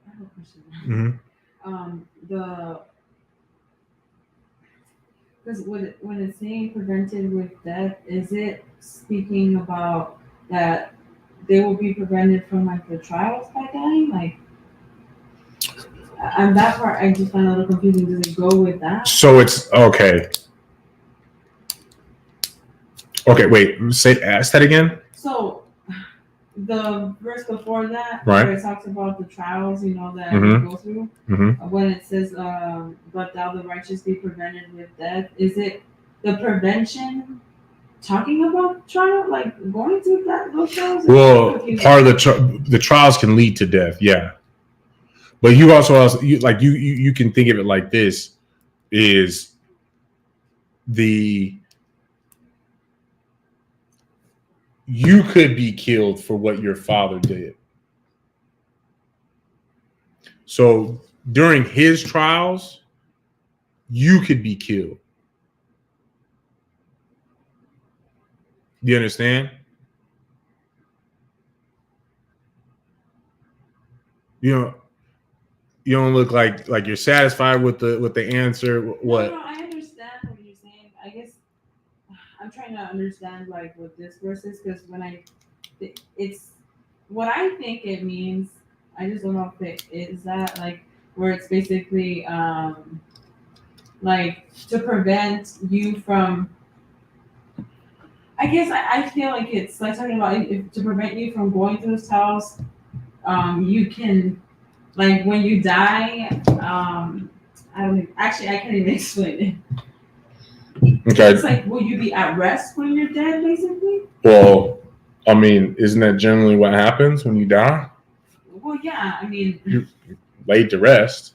I have a question. Mm-hmm. Because when it's saying prevented with death, is it speaking about that they will be prevented from like the trials by dying? Like, and that part I just find a little confusing. Does it go with that? So it's okay. Okay, wait. Ask that again. So the verse before that, right, where it talks about the trials, that Mhm. we go through, Mm-hmm. when it says, "But thou the righteous be prevented with death," is it the prevention talking about trial, like going through those trials? Well, part of the trials can lead to death, yeah. But you also you can think of it like this: is you could be killed for what your father did. So during his trials, you could be killed. You understand? You don't look like you're satisfied with the answer. What? No, I understand what you're saying. I guess I'm trying to understand like what this verse is, because it's what I think it means. I just don't know if it is that like where it's basically like to prevent you from. I guess I feel like it's like talking about to prevent you from going through this house. You can, like when you die. I don't actually. I can't even explain it. Okay. It's like, will you be at rest when you're dead, basically? Well, I mean, isn't that generally what happens when you die? Well, yeah. I mean, you're laid to rest.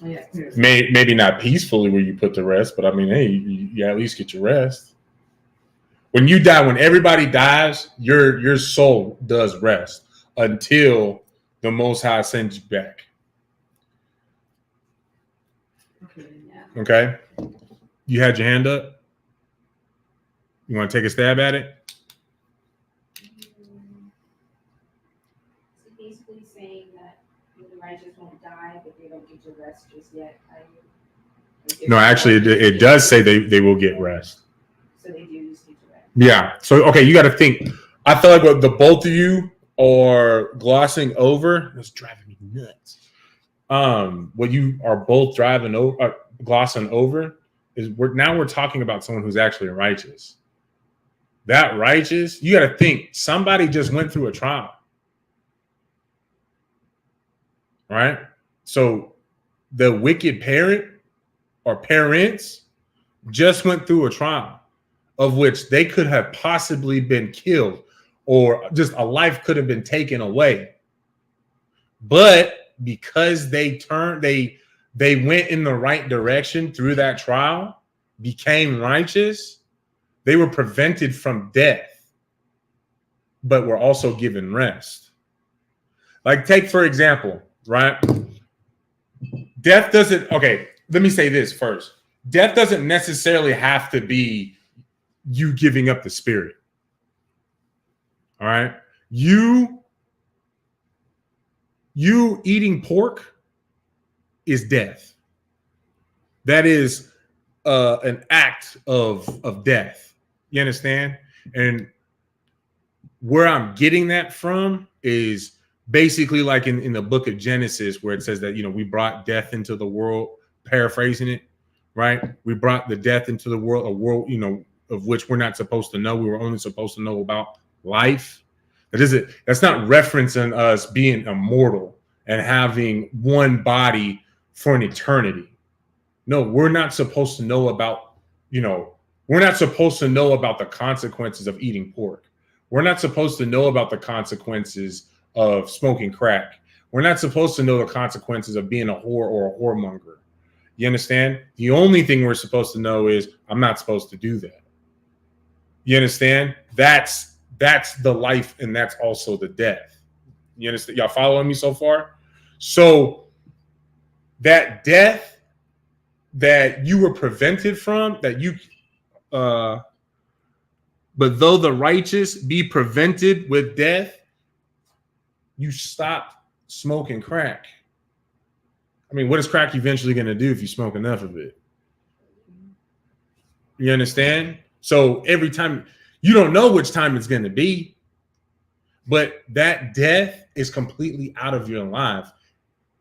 Oh, yeah, maybe not peacefully where you put to rest, but I mean, hey, you at least get your rest. When you die, when everybody dies, your soul does rest until the Most High sends you back. Okay? You had your hand up? You want to take a stab at it? So basically saying that the righteous won't die, but they don't get to rest just yet. No, actually, it does say they will get rest. So they do just get to rest. Yeah. So, okay, you got to think. I feel like what the both of you are glossing over is driving me nuts. What you are both glossing over is we're talking about someone who's actually righteous. That righteous, you got to think somebody just went through a trial, right? So the wicked parent or parents just went through a trial of which they could have possibly been killed or just a life could have been taken away. But because they went in the right direction through that trial, became righteous, they were prevented from death, but were also given rest. Like take, for example, right? Death doesn't, okay, let me say this first. Death doesn't necessarily have to be you giving up the spirit. All right. You eating pork is death. That is an act of death. You understand? And where I'm getting that from is basically like in the book of Genesis, where it says that, we brought death into the world, paraphrasing it, right? We brought the death into the world, a world, of which we're not supposed to know. We were only supposed to know about life. That's not referencing us being immortal and having one body for an eternity. No, we're not supposed to know about, we're not supposed to know about the consequences of eating pork. We're not supposed to know about the consequences of smoking crack. We're not supposed to know the consequences of being a whore or a whoremonger. You understand? The only thing we're supposed to know is I'm not supposed to do that. You understand? That's the life, and that's also the death. You understand? Y'all following me so far? So that death that you were prevented from, but though the righteous be prevented with death, you stop smoking crack. I mean, what is crack eventually going to do if you smoke enough of it? You understand? So every time, you don't know which time it's going to be, but that death is completely out of your life.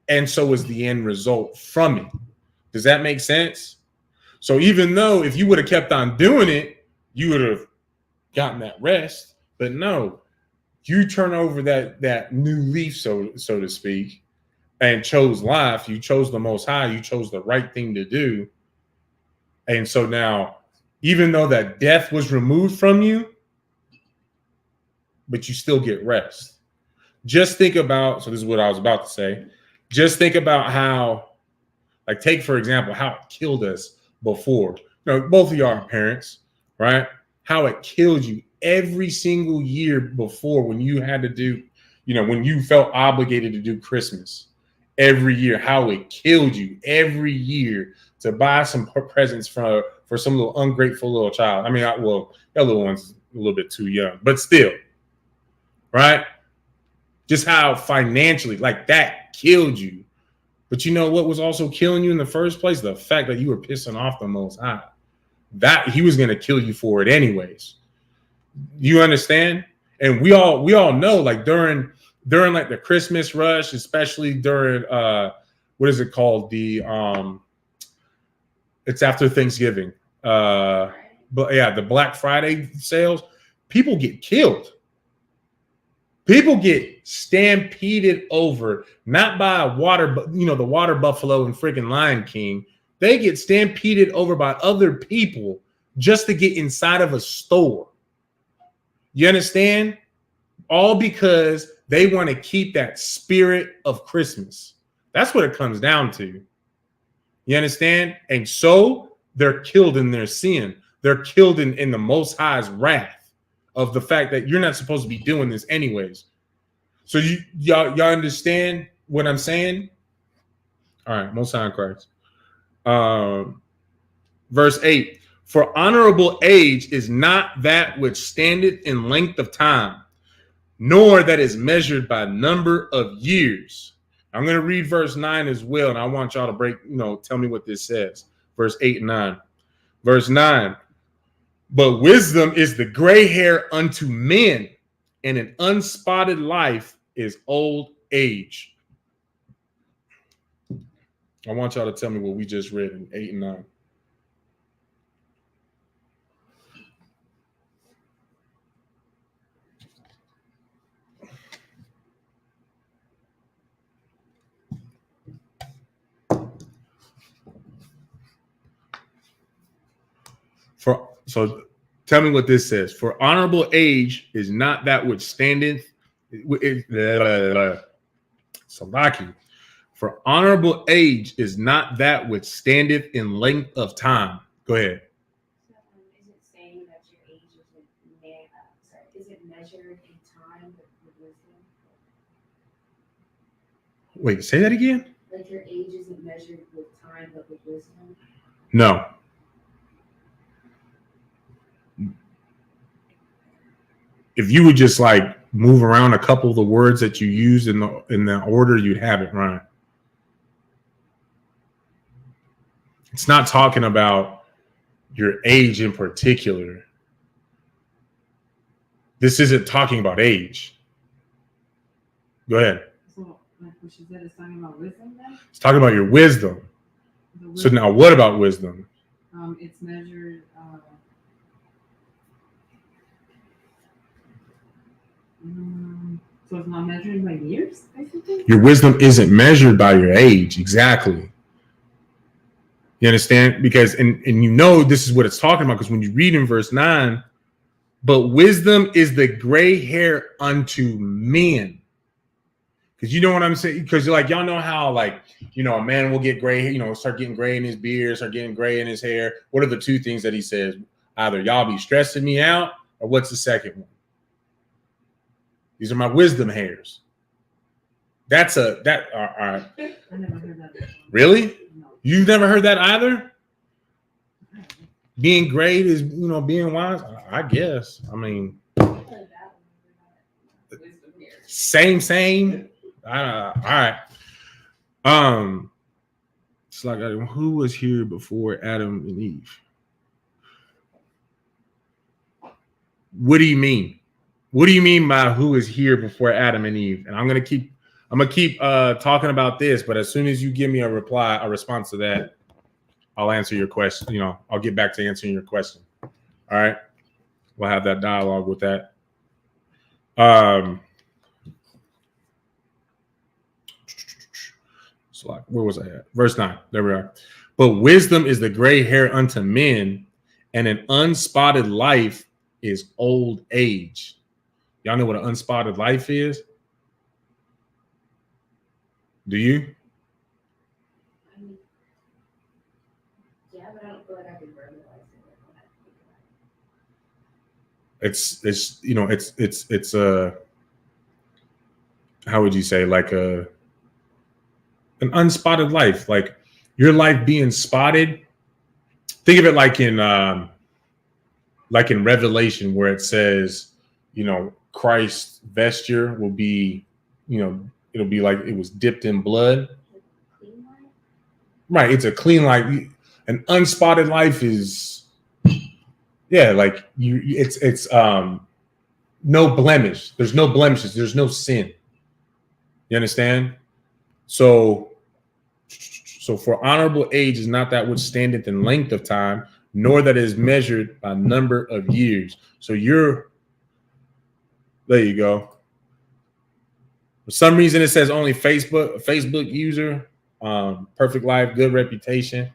And so is the end result from it. Does that make sense? So even though if you would have kept on doing it, you would have gotten that rest. But no, you turn over that new leaf, so to speak, and chose life. You chose the Most High. You chose the right thing to do. And so now, even though that death was removed from you, but you still get rest. Just think about, so this is what I was about to say. Just think about how, like, take, for example, how it killed us before. Both of y'all are parents, right? How it killed you every single year before when you had to do, when you felt obligated to do Christmas every year, how it killed you every year to buy some presents for some little ungrateful little child. I mean, that little one's a little bit too young, but still, right? Just how financially, like, that killed you. But you know what was also killing you in the first place? The fact that you were pissing off the Most High. That he was going to kill you for it anyways. You understand? And we all know, like, during like the Christmas rush, especially during what is it called? It's after Thanksgiving. But yeah, the Black Friday sales, people get killed. People get stampeded over, not by the water buffalo and freaking Lion King. They get stampeded over by other people just to get inside of a store. You understand? All because they want to keep that spirit of Christmas. That's what it comes down to. You understand? And so they're killed in their sin. They're killed in the Most High's wrath of the fact that you're not supposed to be doing this anyways. So y'all understand what I'm saying? All right, Most High in Christ. Verse 8, for honorable age is not that which standeth in length of time, nor that is measured by number of years. I'm going to read verse 9 as well, and I want y'all to tell me what this says. Verse 8 and 9. Verse 9, but wisdom is the gray hair unto men, and an unspotted life is old age. I want y'all to tell me what we just read in 8 and 9. So tell me what this says. For honorable age is not that which standeth. Salaki. For honorable age is not that which standeth in length of time. Go ahead. So, is it saying that your age is it measured in time with wisdom? Wait, say that again? Like your age isn't measured with time. time, but with wisdom? No. If you would just like move around a couple of the words that you use in the order, you'd have it right. It's not talking about your age in particular. This isn't talking about age. Go ahead. So, like what she said, is talking about wisdom then? It's talking about your wisdom. So now what about wisdom? It's measured. So it's not measured by years, basically? Your wisdom isn't measured by your age. Exactly. You understand? Because, and you know, this is what it's talking about, because when you read in verse 9, but wisdom is the gray hair unto men. Because you know what I'm saying? Because like, y'all know how like, you know, a man will get gray, you know, start getting gray in his beard, start getting gray in his hair. What are the two things that he says? Either y'all be stressing me out, or what's the second one? These are my wisdom hairs. All right. I never heard that before. Really? No. You've never heard that either? Being great is, you know, being wise? I guess. I mean, same. All right. It's like, who was here before Adam and Eve? What do you mean? What do you mean by who is here before Adam and Eve? And I'm gonna keep talking about this, but as soon as you give me a response to that, I'll answer your question. You know, I'll get back to answering your question. All right, we'll have that dialogue with that. So like, where was I at? Verse 9. There we are. But wisdom is the gray hair unto men, and an unspotted life is old age. Y'all know what an unspotted life is? Do you? Yeah, but I don't feel like I can verbalize it. It's you know, it's how would you say, like an unspotted life, like your life being spotted. Think of it like in Revelation, where it says, you know, Christ's vesture will be, you know, it'll be like it was dipped in blood. Clean life? Right. It's a clean life. An unspotted life is, yeah, like it's no blemish. There's no blemishes. There's no sin. You understand? So for honorable age is not that which standeth in length of time, nor that is measured by number of years. So there you go. For some reason, it says only Facebook user, perfect life, good reputation.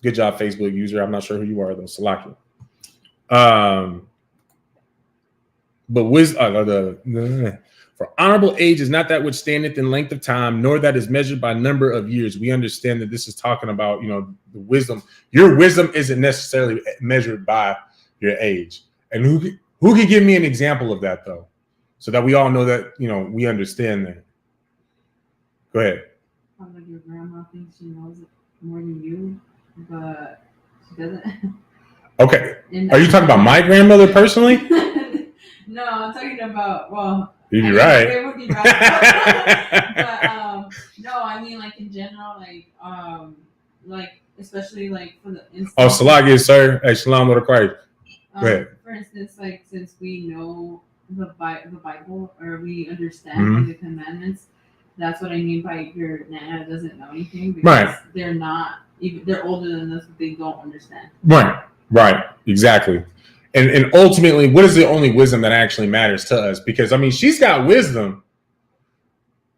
Good job, Facebook user. I'm not sure who you are, though. Salaki. But for honorable age is not that which standeth in length of time, nor that is measured by number of years. We understand that this is talking about, you know, the wisdom. Your wisdom isn't necessarily measured by your age. And who can give me an example of that, though, so that we all know that, you know, we understand that. Go ahead. Sounds like your grandma thinks she knows it more than you, but she doesn't. Okay. Are you talking about my grandmother personally? No, I'm talking about, well, You're right. It would be right. But no, I mean like in general, like especially like for the instance. Oh, Salagi, sir. Hey, shalom with Christ. Go ahead. For instance, like since we know the Bible, or we understand like, the commandments, that's what I mean by your nana doesn't know anything, because right. they're older than us, but they don't understand. Right. Exactly. And ultimately, what is the only wisdom that actually matters to us? Because, I mean, she's got wisdom,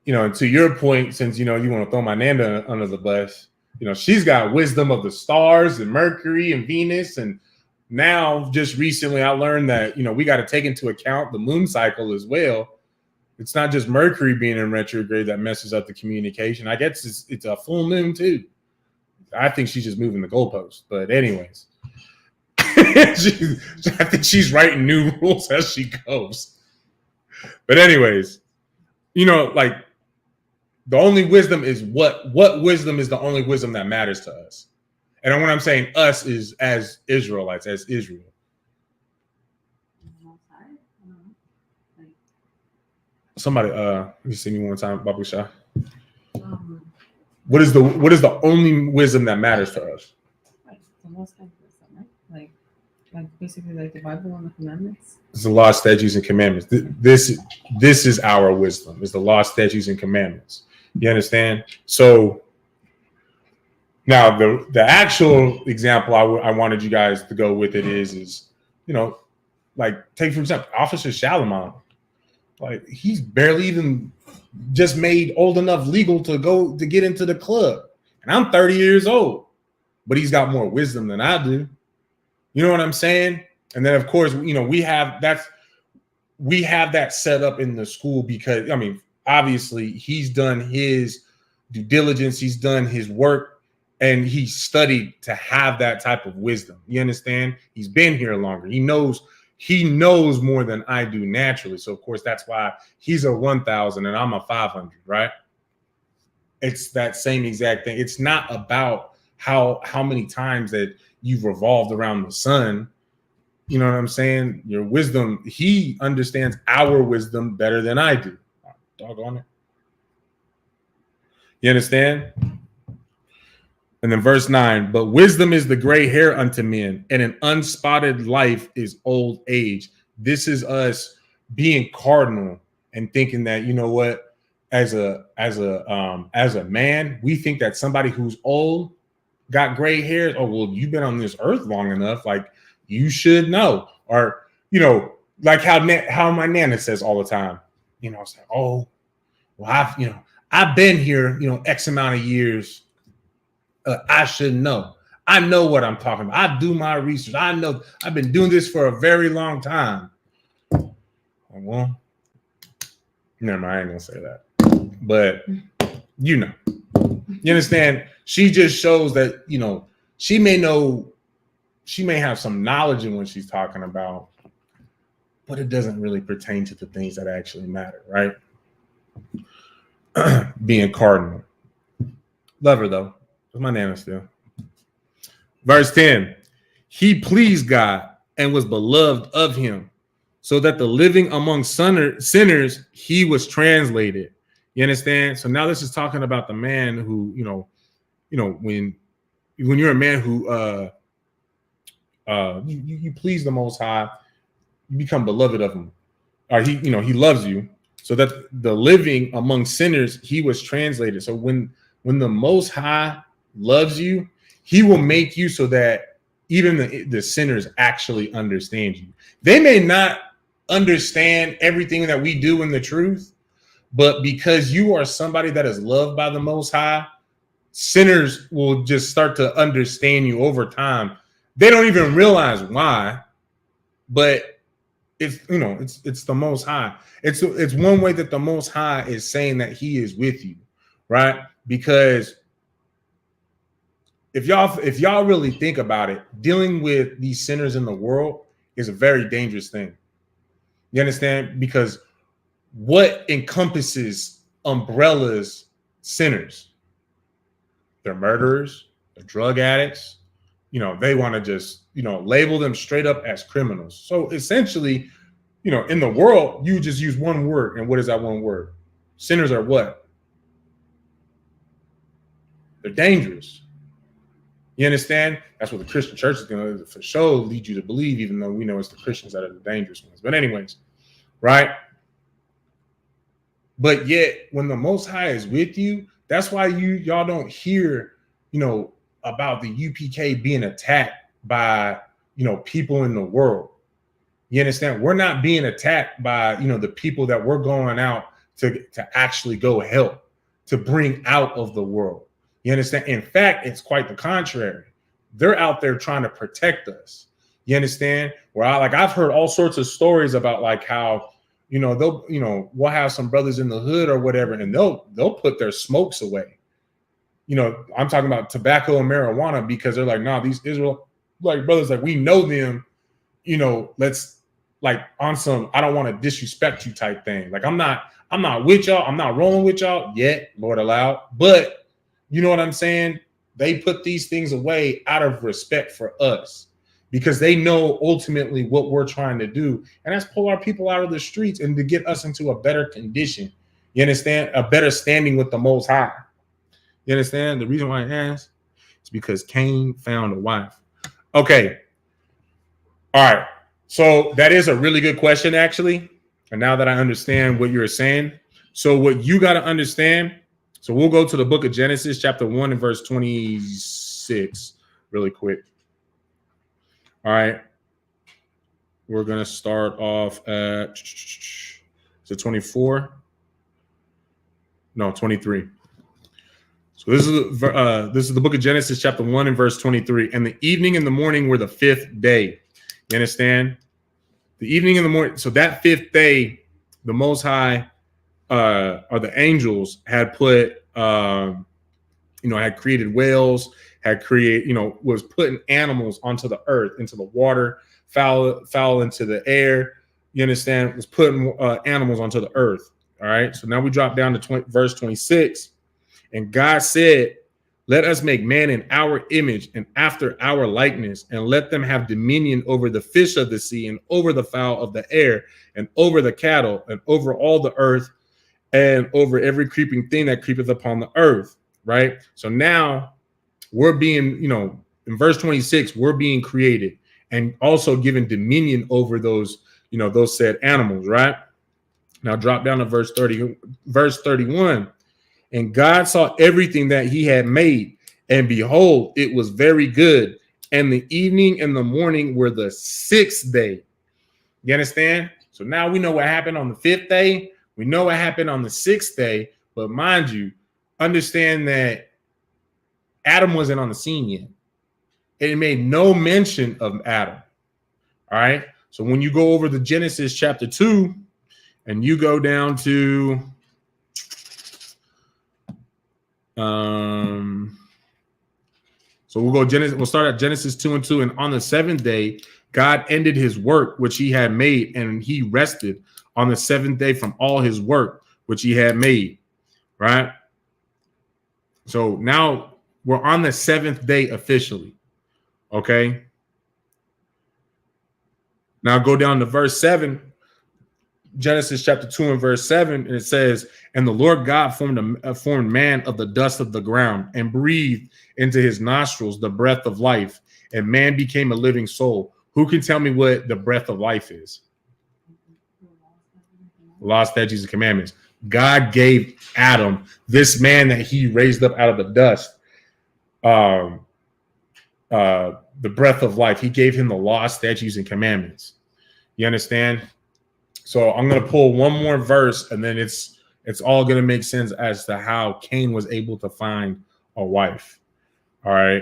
you know, and to your point, since, you know, you want to throw my Nana under the bus, you know, she's got wisdom of the stars and Mercury and Venus. And now just recently I learned that, you know, we got to take into account the moon cycle as well. It's not just Mercury being in retrograde that messes up the communication. I guess it's a full moon too. I think she's just moving the goalpost. But anyways. I think she's writing new rules as she goes. But anyways, you know, like The only wisdom is what wisdom is the only wisdom that matters to us. And when I'm saying us is as Israelites, as Israel. Somebody, you see me one time, Babu Shah. What is the only wisdom that matters to us? Like the most kind of wisdom, right? Like basically like the Bible and the commandments. It's the law, statutes, and commandments. This is our wisdom. It's the law, statutes, and commandments. You understand? So now the actual example I wanted you guys to go with it is like take for example Officer Shalimar. Like he's barely even just made old enough legal to get into the club, and I'm 30 years old, but he's got more wisdom than I do. You know what I'm saying? And then of course we have that set up in the school because obviously he's done his due diligence, he's done his work, and he studied to have that type of wisdom. You understand? He's been here longer. He knows more than I do naturally. So of course that's why he's a 1,000 and I'm a 500, right? It's that same exact thing. It's not about how many times that you've revolved around the sun. You know what I'm saying? Your wisdom, he understands our wisdom better than I do. Doggone it. You understand? And then verse 9, but wisdom is the gray hair unto men, and an unspotted life is old age. This is us being cardinal and thinking that, you know what, as a man, we think that somebody who's old got gray hairs. Oh, well, you've been on this earth long enough. Like you should know. Or, like how my Nana says all the time, it's like, oh, well, I've been here, X amount of years. I should know. I know what I'm talking about. I do my research. I know I've been doing this for a very long time. Well, never mind. I ain't gonna say that. But you understand? She just shows that she may have some knowledge in what she's talking about, but it doesn't really pertain to the things that actually matter, right? Being cardinal. Love her though. My Nana still. Verse 10, he pleased God and was beloved of him, so that the living among sinners, he was translated. You understand? So now this is talking about the man who, when you're a man who you please the Most High, you become beloved of him. Or he loves you, so that the living among sinners, he was translated. So when the Most High loves you, he will make you so that even the sinners actually understand you. They may not understand everything that we do in the truth, but because you are somebody that is loved by the Most High, sinners will just start to understand you over time. They don't even realize why, but it's the Most High. It's one way that the Most High is saying that he is with you, right? Because if y'all really think about it, dealing with these sinners in the world is a very dangerous thing. You understand? Because what encompasses umbrellas sinners? They're murderers, they're drug addicts. They want to just, label them straight up as criminals. So essentially, in the world, you just use one word. And what is that one word? Sinners are what? They're dangerous. You understand? That's what the Christian church is going to, for sure, lead you to believe, even though we know it's the Christians that are the dangerous ones. But anyways, right? But yet, when the Most High is with you, that's why y'all don't hear, about the UPK being attacked by, people in the world. You understand? We're not being attacked by, the people that we're going out to actually go help, to bring out of the world. You understand? In fact, it's quite the contrary. They're out there trying to protect us. You understand? Where I've heard all sorts of stories about like how, we'll have some brothers in the hood or whatever, and they'll put their smokes away. I'm talking about tobacco and marijuana, because they're like, nah, these Israel brothers, like we know them, let's like on some I don't want to disrespect you type thing. Like I'm not I'm not with y'all. I'm not rolling with y'all yet, Lord allowed. But you know what I'm saying? They put these things away out of respect for us because they know ultimately what we're trying to do. And that's pull our people out of the streets and to get us into a better condition. You understand? A better standing with the Most High. You understand? The reason why I asked is because Cain found a wife. Okay. All right. So that is a really good question, actually. And now that I understand what you're saying, so what you got to understand, so we'll go to the book of Genesis, chapter 1 and verse 26, really quick. All right. We're going to start off at, is it 24? No, 23. So this is the book of Genesis, chapter 1 and verse 23. And the evening and the morning were the fifth day. You understand? The evening and the morning. So that fifth day, the Most High, or the angels had put, had created whales, had created, was putting animals onto the earth, into the water, fowl into the air. You understand? Was putting animals onto the earth. All right. So now we drop down to verse 26. And God said, let us make man in our image and after our likeness, and let them have dominion over the fish of the sea and over the fowl of the air and over the cattle and over all the earth and over every creeping thing that creepeth upon the earth. Right. So now we're being, in verse 26, we're being created and also given dominion over those, those said animals. Right. Now drop down to verse 31. And God saw everything that he had made, and behold, it was very good. And the evening and the morning were the sixth day. You understand? So now we know what happened on the fifth day. We know what happened on the sixth day. But mind you, understand that Adam wasn't on the scene yet. It made no mention of Adam. All right. So when you go over to Genesis chapter 2 and you go down to so we'll start at Genesis 2:2. And on the seventh day, God ended his work which he had made, and he rested on the seventh day from all his work which he had made. Right. So now we're on the seventh day officially. Okay. Now go down to verse 7. Genesis chapter 2 and verse 7, and it says, and the Lord God formed man of the dust of the ground and breathed into his nostrils the breath of life, and man became a living soul. Who can tell me what the breath of life is? Law, statutes, and commandments. God gave Adam, this man that he raised up out of the dust, the breath of life. He gave him the law, statutes, and commandments. You understand? So I'm going to pull one more verse, and then it's all going to make sense as to how Cain was able to find a wife. All right.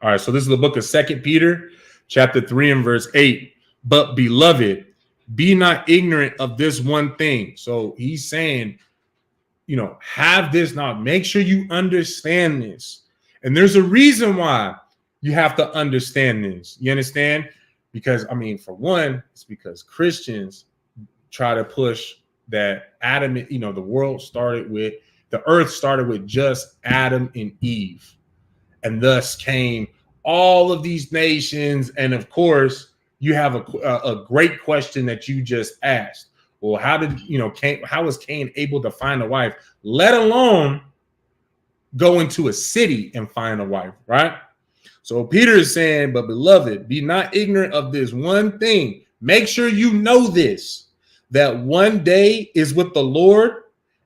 All right. So this is the book of 2 Peter, chapter 3 and verse 8. But beloved, be not ignorant of this one thing. So he's saying, have this now. Make sure you understand this. And there's a reason why you have to understand this. You understand? Because, for one, it's because Christians try to push that Adam, the earth started with just Adam and Eve. And thus came all of these nations. And of course, you have a great question that you just asked. Well, how was Cain able to find a wife, let alone go into a city and find a wife, right? So Peter is saying, but beloved, be not ignorant of this one thing. Make sure you know this, that one day is with the Lord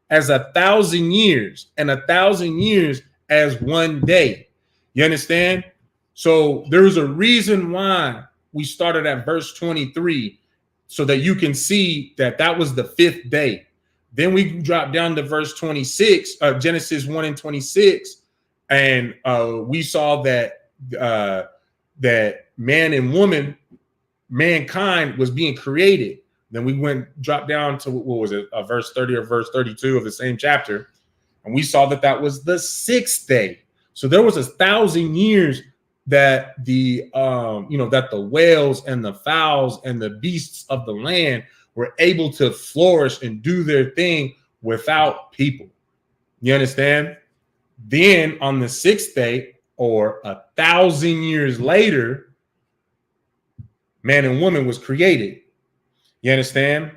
as 1,000 years, and 1,000 years as one day. You understand? So there's a reason why we started at verse 23, so that you can see that was the fifth day. Then we drop down to verse 26, Genesis 1 and 26, and we saw that man and woman, mankind was being created. Then we dropped down to, what was it, verse 30 or verse 32 of the same chapter, and we saw that was the sixth day. So there was 1,000 years that the that the whales and the fowls and the beasts of the land were able to flourish and do their thing without people. You understand? Then on the sixth day, or 1,000 years later, man and woman was created. You understand?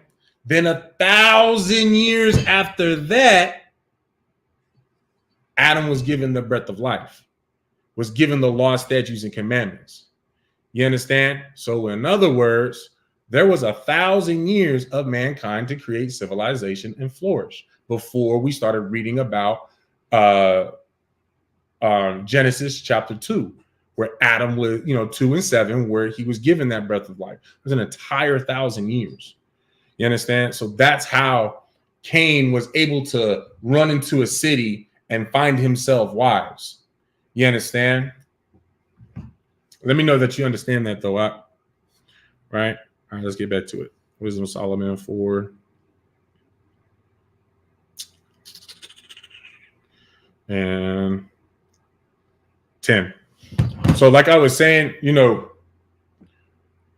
Then 1,000 years after that, Adam was given the breath of life, was given the law, statutes, and commandments. You understand? So in other words, there was 1,000 years of mankind to create civilization and flourish before we started reading about Genesis chapter 2, where Adam was, 2 and 7, where he was given that breath of life. It was an entire 1,000 years. You understand? So that's how Cain was able to run into a city and find himself wives. You understand? Let me know that you understand that, though. Right? All right, let's get back to it. Wisdom of Solomon 4. And 10. So like I was saying,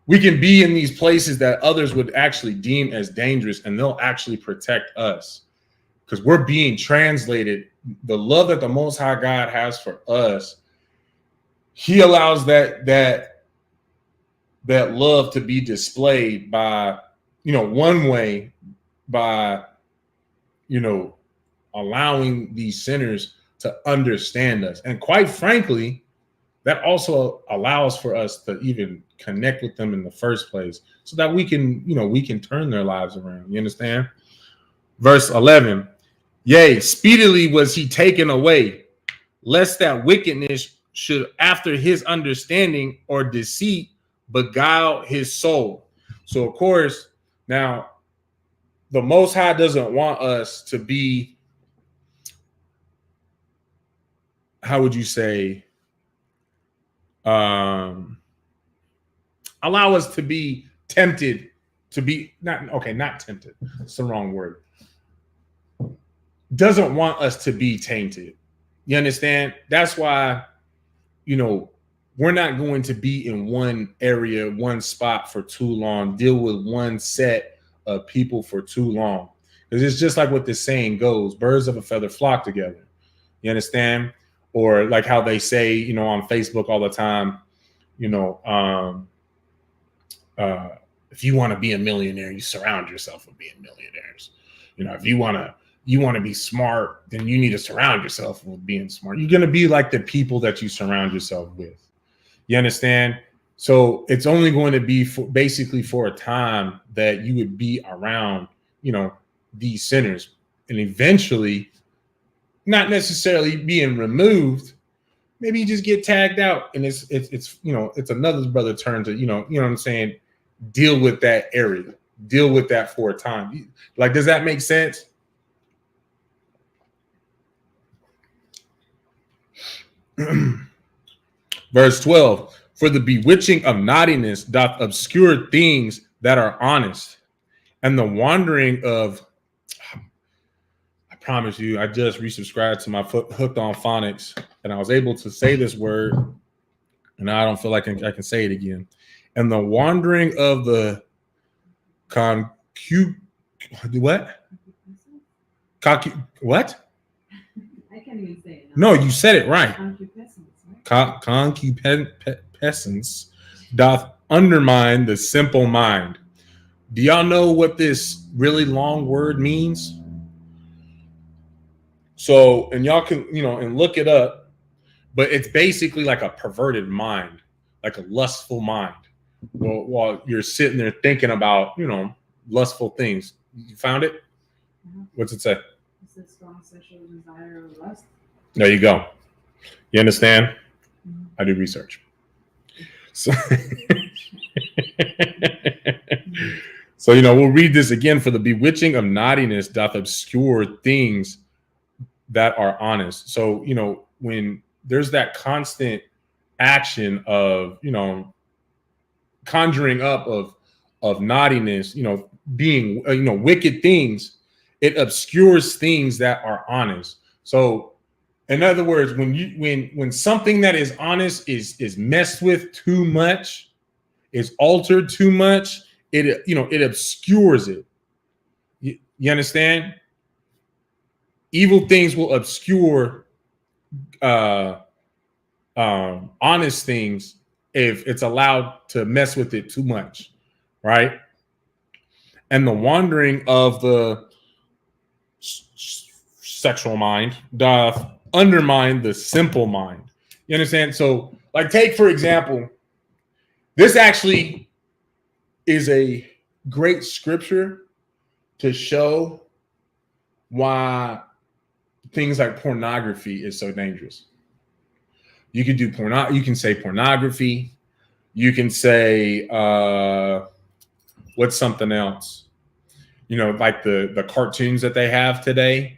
we can be in these places that others would actually deem as dangerous, and they'll actually protect us because we're being translated. The love that the Most High God has for us, he allows that love to be displayed by, one way, by, allowing these sinners to understand us. And quite frankly, that also allows for us to even connect with them in the first place so that we can turn their lives around. You understand? Verse 11, yea, speedily was he taken away, lest that wickedness should, after his understanding or deceit, beguile his soul. So, of course, now the Most High doesn't want us to be, how would you say, allow us to be tempted to be not tempted. It's the wrong word. Doesn't want us to be tainted. You understand? That's why, we're not going to be in one area, one spot for too long, deal with one set of people for too long. Because it's just like what this saying goes, birds of a feather flock together. You understand? Or like how they say, on Facebook all the time, if you want to be a millionaire, you surround yourself with being millionaires. If you want to be smart, then you need to surround yourself with being smart. You're going to be like the people that you surround yourself with. You understand? So it's only going to be basically for a time that you would be around, these sinners, and eventually, not necessarily being removed, maybe you just get tagged out, and it's another brother turn to, what I'm saying, deal with that area, deal with that for a time. Like, does that make sense? Verse 12, for the bewitching of naughtiness doth obscure things that are honest, and the wandering of, I promise you, I just resubscribed to my Hooked on Phonics, and I was able to say this word, and now I don't feel like I can say it again. And the wandering of the what? What? I can't even say it. No, you said it right. Concupiscence, right? Concupiscence doth undermine the simple mind. Do y'all know what this really long word means? So, and y'all can, and look it up, but it's basically like a perverted mind, like a lustful mind. While you're sitting there thinking about, lustful things. You found it? Uh-huh. What's it say? It says strong sexual desire or lust. There you go. You understand? Mm-hmm. I do research. So, so we'll read this again. For the bewitching of naughtiness doth obscure things that are honest. So, when there's that constant action of, conjuring up of naughtiness, being, wicked things, it obscures things that are honest. So, In other words, when something that is honest is messed with too much, is altered too much, it obscures it. You understand? Evil things will obscure honest things if it's allowed to mess with it too much, right? And the wandering of the sexual mind doth undermine the simple mind. You understand? So, like, take for example, this actually is a great scripture to show why things like pornography is so dangerous. You can do you can say pornography. You can say what's something else? Like the cartoons that they have today,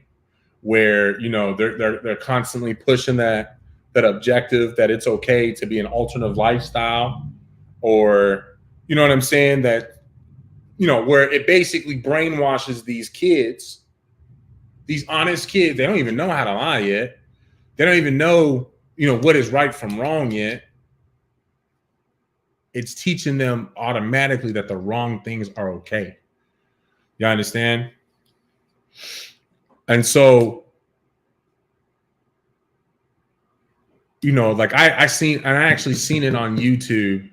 where they're constantly pushing that objective that it's okay to be an alternative lifestyle, or you know what I'm saying, that where it basically brainwashes these kids, these honest kids. They don't even know how to lie yet. They don't even know what is right from wrong yet. It's teaching them automatically that the wrong things are okay. You understand? And so, like I actually seen it on YouTube.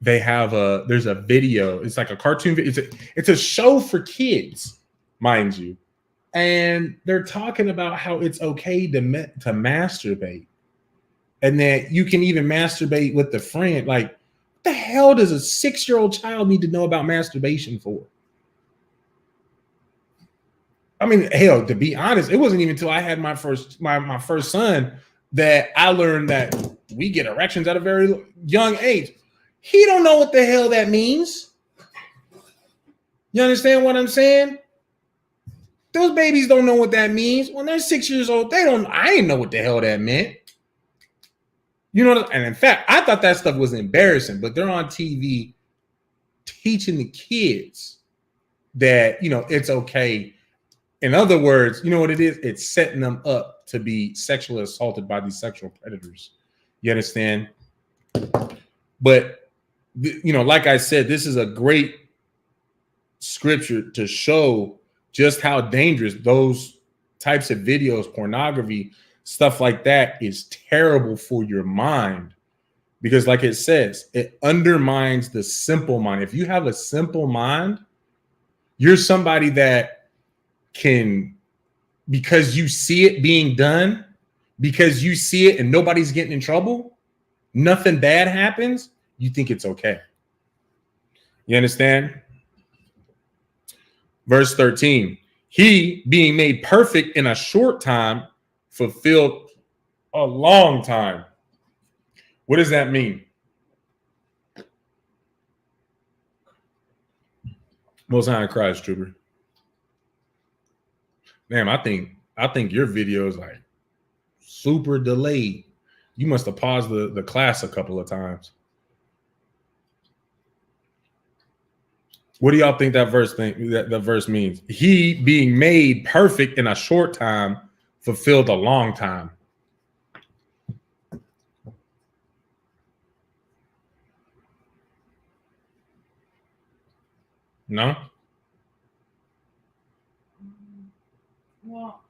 They have there's a video. It's like a cartoon. It's a show for kids, mind you. And they're talking about how it's okay to masturbate, and that you can even masturbate with the friend. Like, what the hell does a 6-year-old child need to know about masturbation for? I mean, hell, to be honest, it wasn't even until I had my first son that I learned that we get erections at a very young age. He don't know what the hell that means. You understand what I'm saying? Those babies don't know what that means. When they're 6 years old, I didn't know what the hell that meant. And in fact, I thought that stuff was embarrassing, but they're on TV teaching the kids that, it's okay. In other words, you know what it is? It's setting them up to be sexually assaulted by these sexual predators. You understand? But, like I said, this is a great scripture to show just how dangerous those types of videos, pornography, stuff like that, is terrible for your mind. Because like it says, it undermines the simple mind. If you have a simple mind, you're somebody that can, because you see it being done, because you see it and nobody's getting in trouble, nothing bad happens, you think it's okay. You understand? Verse 13, he being made perfect in a short time fulfilled a long time. What does that mean? Most High Christ, Trooper. Damn, I think your video is like super delayed. You must have paused the class a couple of times. What do y'all think that verse means? He being made perfect in a short time fulfilled a long time. No? Well,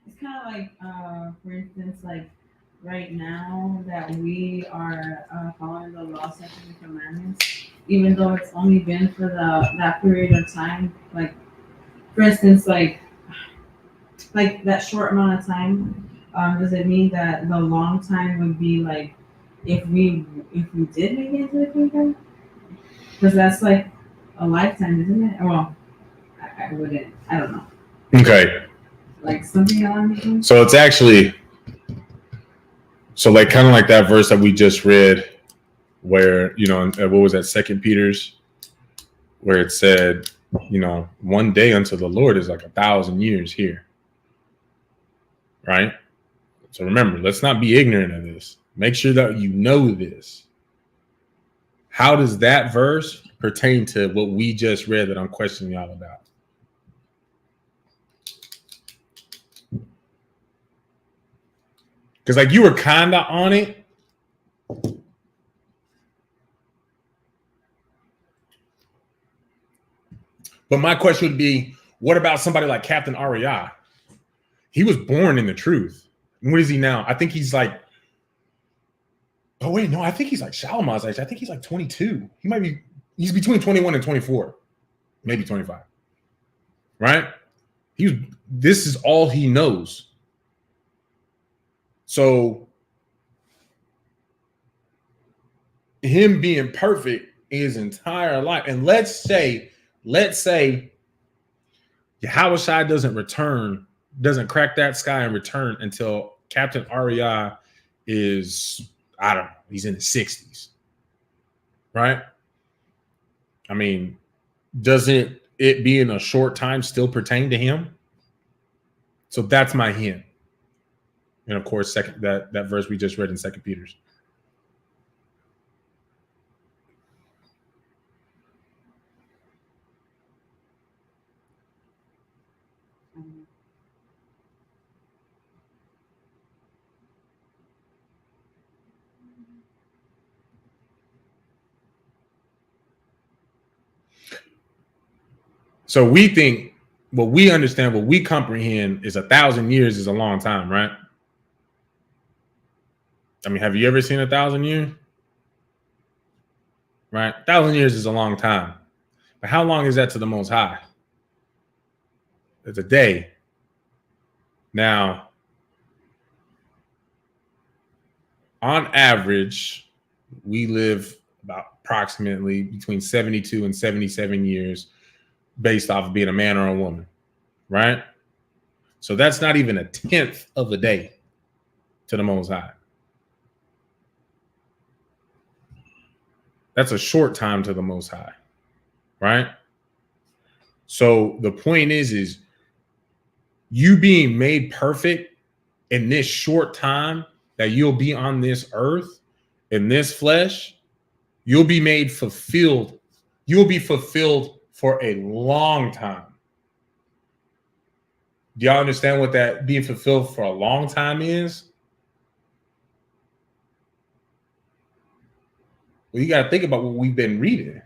it's kind of like, for instance, like right now that we are following the law, statutes, and commandments, even though it's only been for that period of time. Like, for instance, like that short amount of time. Does it mean that the long time would be like if we did make it into the kingdom? Because that's like a lifetime, isn't it? Well, I wouldn't. I don't know. Okay. Like something along those lines. So it's actually, like kind of like that verse that we just read, where what was that, 2 Peter's, where it said, one day unto the Lord is like 1,000 years here. Right? So remember, let's not be ignorant of this. Make sure that you know this. How does that verse pertain to what we just read that I'm questioning y'all about? Because like you were kind of on it. But my question would be, what about somebody like Captain Ariya? He was born in the truth. What is he now? I think he's like, oh wait, no, I think he's like Shalimah's age. I think he's like 22. He's between 21 and 24, maybe 25. Right? This is all he knows. So him being perfect his entire life. And let's say Yahushua doesn't crack that sky and return until Captain Ariya is, I don't know, he's in the 60s. Right? I mean, doesn't it being a short time still pertain to him? So that's my hint. And of course, that verse we just read in 2 Peter's. So we think, what we understand, what we comprehend is 1,000 years is a long time, right? I mean, have you ever seen 1,000 years? Right? 1,000 years is a long time. But how long is that to the Most High? It's a day. Now, on average, we live about approximately between 72 and 77 years based off of being a man or a woman, right? So that's not even 1/10 of a day to the Most High. That's a short time to the Most High, right? So the point is you being made perfect in this short time that you'll be on this earth, in this flesh, you'll be made fulfilled. You'll be fulfilled for a long time. Do y'all understand what that being fulfilled for a long time is? Well, you got to think about what we've been reading,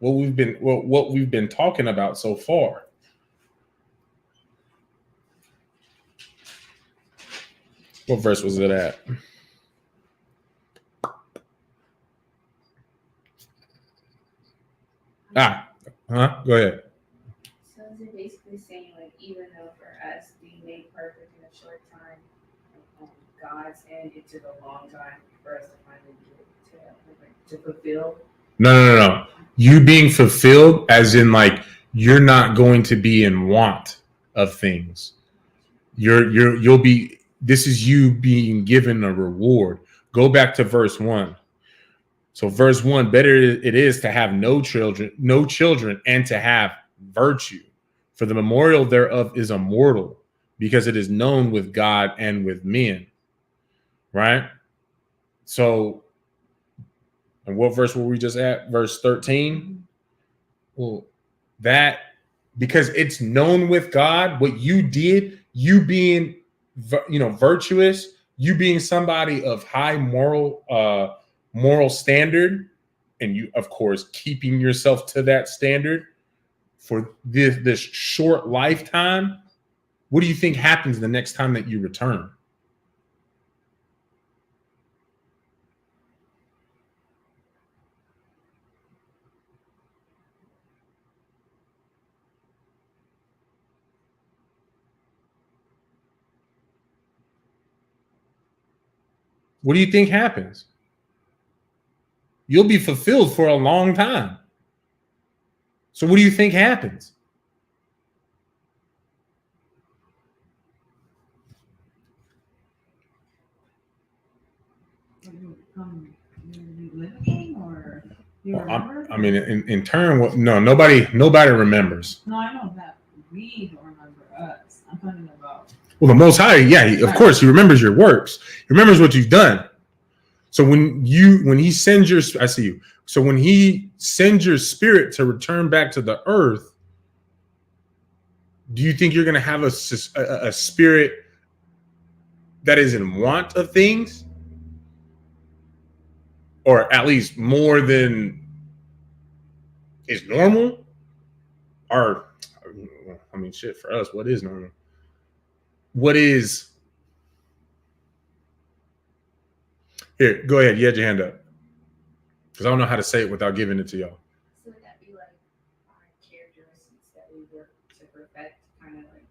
what we've been talking about so far. What verse was it at? Go ahead. So is it basically saying, like, even though for us being made perfect in a short time, on God's end, it took a long time for us to finally get to fulfill? No. You being fulfilled, as in like you're not going to be in want of things. You'll be. This is you being given a reward. Go back to verse 1. So verse 1, better it is to have no children, and to have virtue. For the memorial thereof is immortal, because it is known with God and with men. Right? So, and what verse were we just at? Verse 13. Well, that, because it's known with God, what you did, you being, virtuous, you being somebody of high moral standard, and you, of course, keeping yourself to that standard for this short lifetime. What do you think happens the next time that you return? What do you think happens? You'll be fulfilled for a long time. So what do you think happens? I mean, in turn, no, nobody remembers. No, I know that we don't remember us. I'm talking about. Well, the Most High, yeah, of course, He remembers your works. He remembers what you've done. So when He sends your, I see you. So when He sends your spirit to return back to the earth, do you think you're going to have a spirit that is in want of things, or at least more than is normal, or I mean, shit, for us, what is normal? What is here? Go ahead. You had your hand up because I don't know how to say it without giving it to y'all. So would that be like our characteristics that we work to perfect, kind of like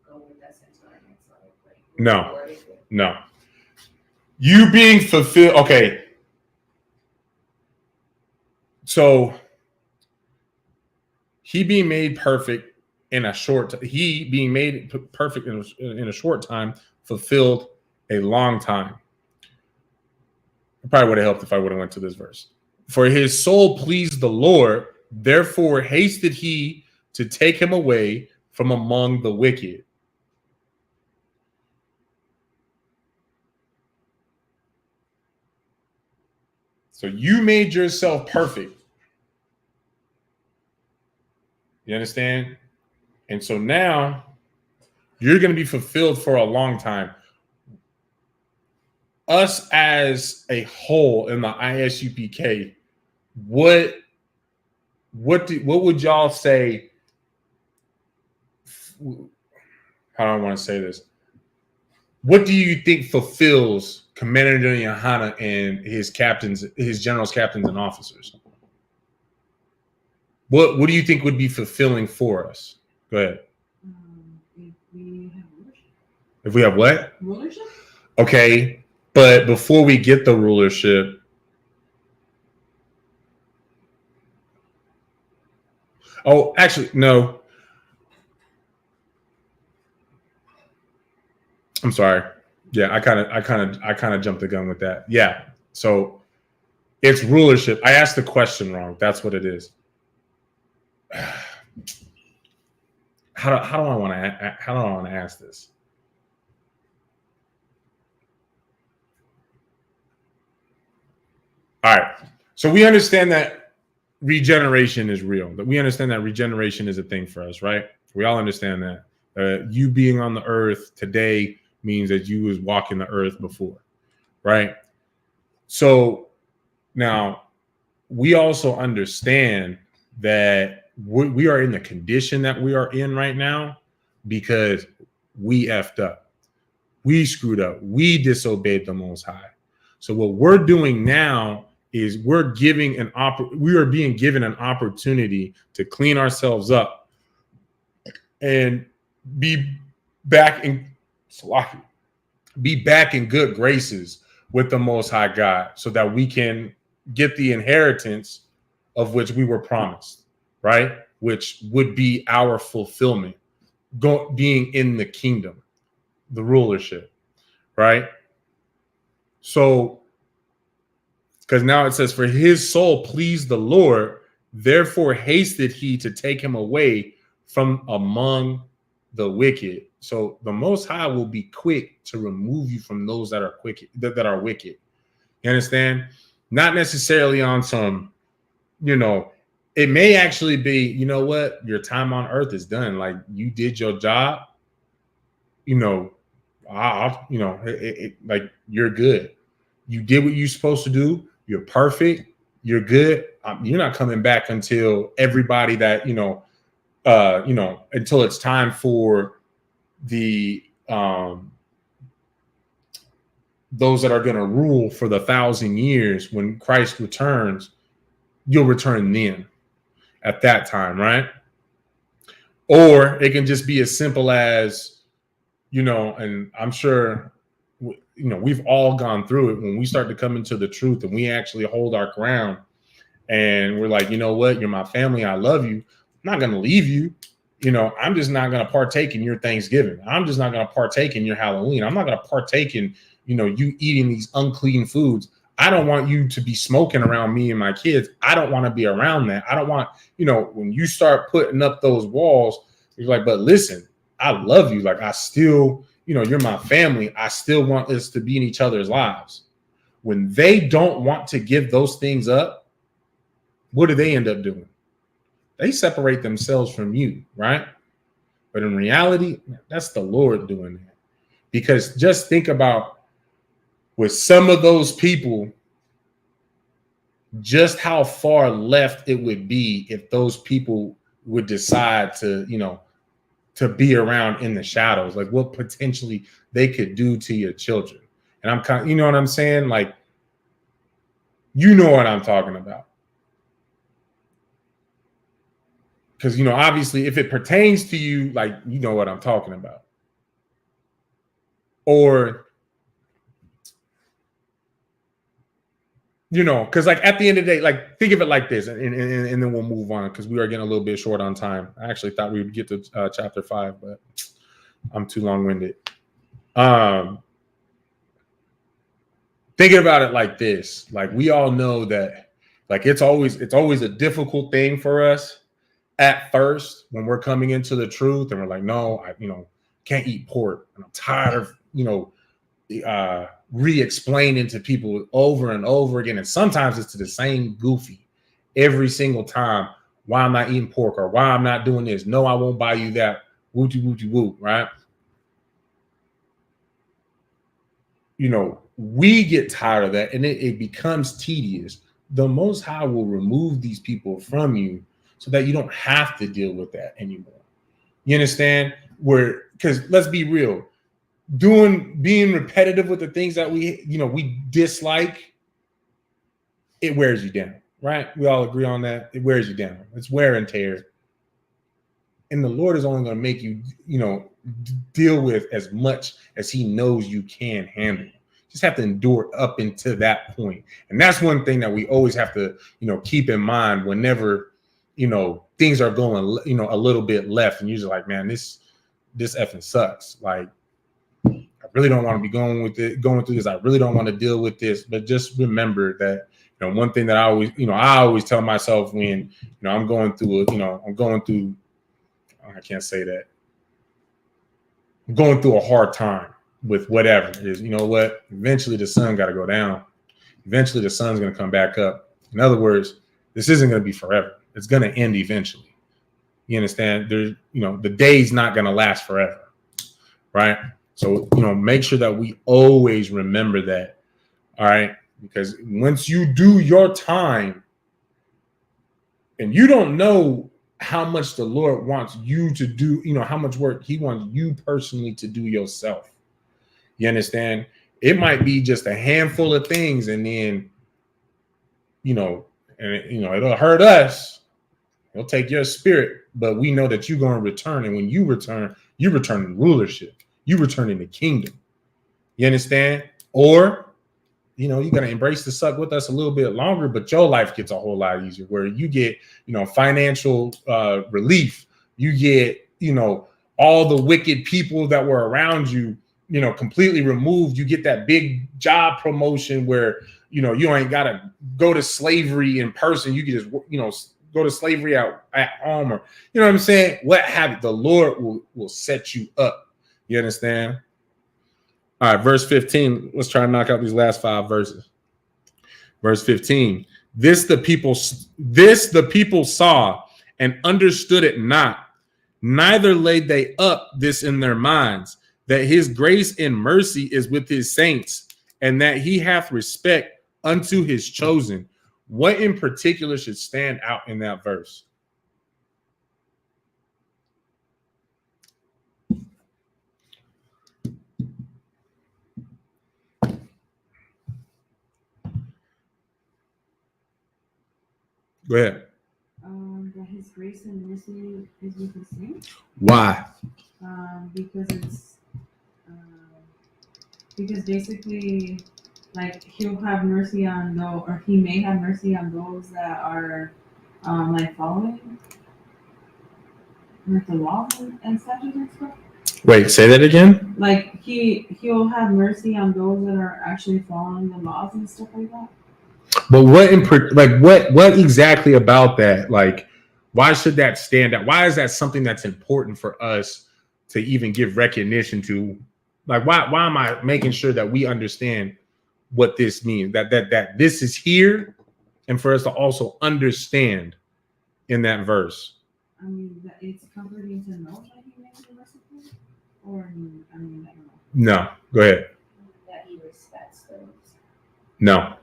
go with us into our next life? Like No. No. You being fulfilled. Okay. So he being made perfect in a short. He being made perfect in a short time fulfilled a long time. It probably would have helped if I would have went to this verse. For his soul pleased the Lord, therefore hasted he to take him away from among the wicked. So you made yourself perfect. You understand? And so now you're going to be fulfilled for a long time. Us as a whole in the ISUPK, what would y'all say? How do I want to say this? What do you think fulfills Commander Yohana and his captains, his generals, captains, and officers? What do you think would be fulfilling for us? Go ahead. If we have rulership. If we have what? Rulership? Okay, but before we get the rulership, oh, actually, no. I'm sorry. Yeah, I kind of jumped the gun with that. Yeah. So it's rulership. I asked the question wrong. That's what it is. How do I want to ask this? All right. So we understand that regeneration is real. That we understand that regeneration is a thing for us, right? We all understand that. You being on the earth today means that you was walking the earth before, right? So now we also understand that we are in the condition that we are in right now because we effed up. We screwed up. We disobeyed the Most High. So what we're doing now is we are being given an opportunity to clean ourselves up and be back in good graces with the Most High God so that we can get the inheritance of which we were promised, right? Which would be our fulfillment, being in the kingdom, the rulership, right? So, because now it says, for his soul pleased the Lord, therefore hasted he to take him away from among the wicked. So the Most High will be quick to remove you from those that are wicked. You understand? Not necessarily on some, it may actually be, you know what, your time on earth is done. Like you did your job, like you're good. You did what you're supposed to do. You're perfect. You're good. You're not coming back until everybody that, until it's time for the, those that are going to rule for the 1,000 years. When Christ returns, you'll return then at that time, right? Or it can just be as simple as, and I'm sure, we've all gone through it when we start to come into the truth and we actually hold our ground and we're like, you know what, you're my family. I love you. I'm not going to leave you. I'm just not going to partake in your Thanksgiving. I'm just not going to partake in your Halloween. I'm not going to partake in, you eating these unclean foods. I don't want you to be smoking around me and my kids. I don't want to be around that. I don't want, when you start putting up those walls, you're like, but listen, I love you. Like I still, you're my family. I still want us to be in each other's lives. When they don't want to give those things up, what do they end up doing? They separate themselves from you, right? But in reality, that's the Lord doing that. Because just think about with some of those people, just how far left it would be if those people would decide to, to be around in the shadows, like what potentially they could do to your children. And I'm kind of, you know what I'm saying? Like, you know what I'm talking about. Because, obviously, if it pertains to you, like, you know what I'm talking about. Or, because like at the end of the day, like think of it like this, and then we'll move on because we are getting a little bit short on time. I actually thought we would get to chapter 5, but I'm too long-winded. Thinking about it like this, like we all know that, like it's always a difficult thing for us at first when we're coming into the truth, and we're like, no, I can't eat pork, and I'm tired of re-explaining to people over and over again, and sometimes it's to the same goofy every single time why I'm not eating pork or why I'm not doing this. No, I won't buy you that. Wooty wooty woo, right? We get tired of that, and it becomes tedious. The Most High will remove these people from you so that you don't have to deal with that anymore. You understand? Because let's be real, being repetitive with the things that we dislike, it wears you down, right? We all agree on that. It wears you down. It's wear and tear. And the Lord is only going to make you, deal with as much as he knows you can handle. Just have to endure up into that point. And that's one thing that we always have to, keep in mind whenever, things are going, a little bit left, and you're just like, man, this effing sucks. Like, I really don't want to be going through this. I really don't want to deal with this. But just remember that, one thing that I always tell myself when, I'm going through, I can't say that. I'm going through a hard time with whatever it is. You know what? Eventually the sun got to go down. Eventually the sun's going to come back up. In other words, this isn't going to be forever. It's going to end eventually. You understand? There's, the day's not going to last forever. Right? So, make sure that we always remember that. All right? Because once you do your time and you don't know how much the Lord wants you to do, how much work he wants you personally to do yourself. You understand? It might be just a handful of things, and then, it'll hurt us. It'll take your spirit, but we know that you're going to return. And when you return in rulership. You return in the kingdom. You understand? Or, you're going to embrace the suck with us a little bit longer, but your life gets a whole lot easier where you get, financial relief. You get, all the wicked people that were around you, completely removed. You get that big job promotion where, you ain't got to go to slavery in person. You can just, go to slavery at home, or, you know what I'm saying? What have you? The Lord will set you up. You understand? All right, verse 15. Let's try to knock out these last 5 verses. Verse 15. This the people saw and understood it not, neither laid they up this in their minds, that his grace and mercy is with his saints, and that he hath respect unto his chosen. What in particular should stand out in that verse? Go ahead. That his grace and mercy is with his saints. Why? Because basically, like, he'll have mercy on those, or he may have mercy on those that are like following like the laws and statutes and stuff. Wait, say that again. Like he'll have mercy on those that are actually following the laws and stuff like that. But what exactly about that? Like, why should that stand out? Why is that something that's important for us to even give recognition to? Like, why am I making sure that we understand what this means? That this is here, and for us to also understand in that verse. I mean, that it's comforting to know that he makes a merciful, or I don't know. No, go ahead. That he respects those. No.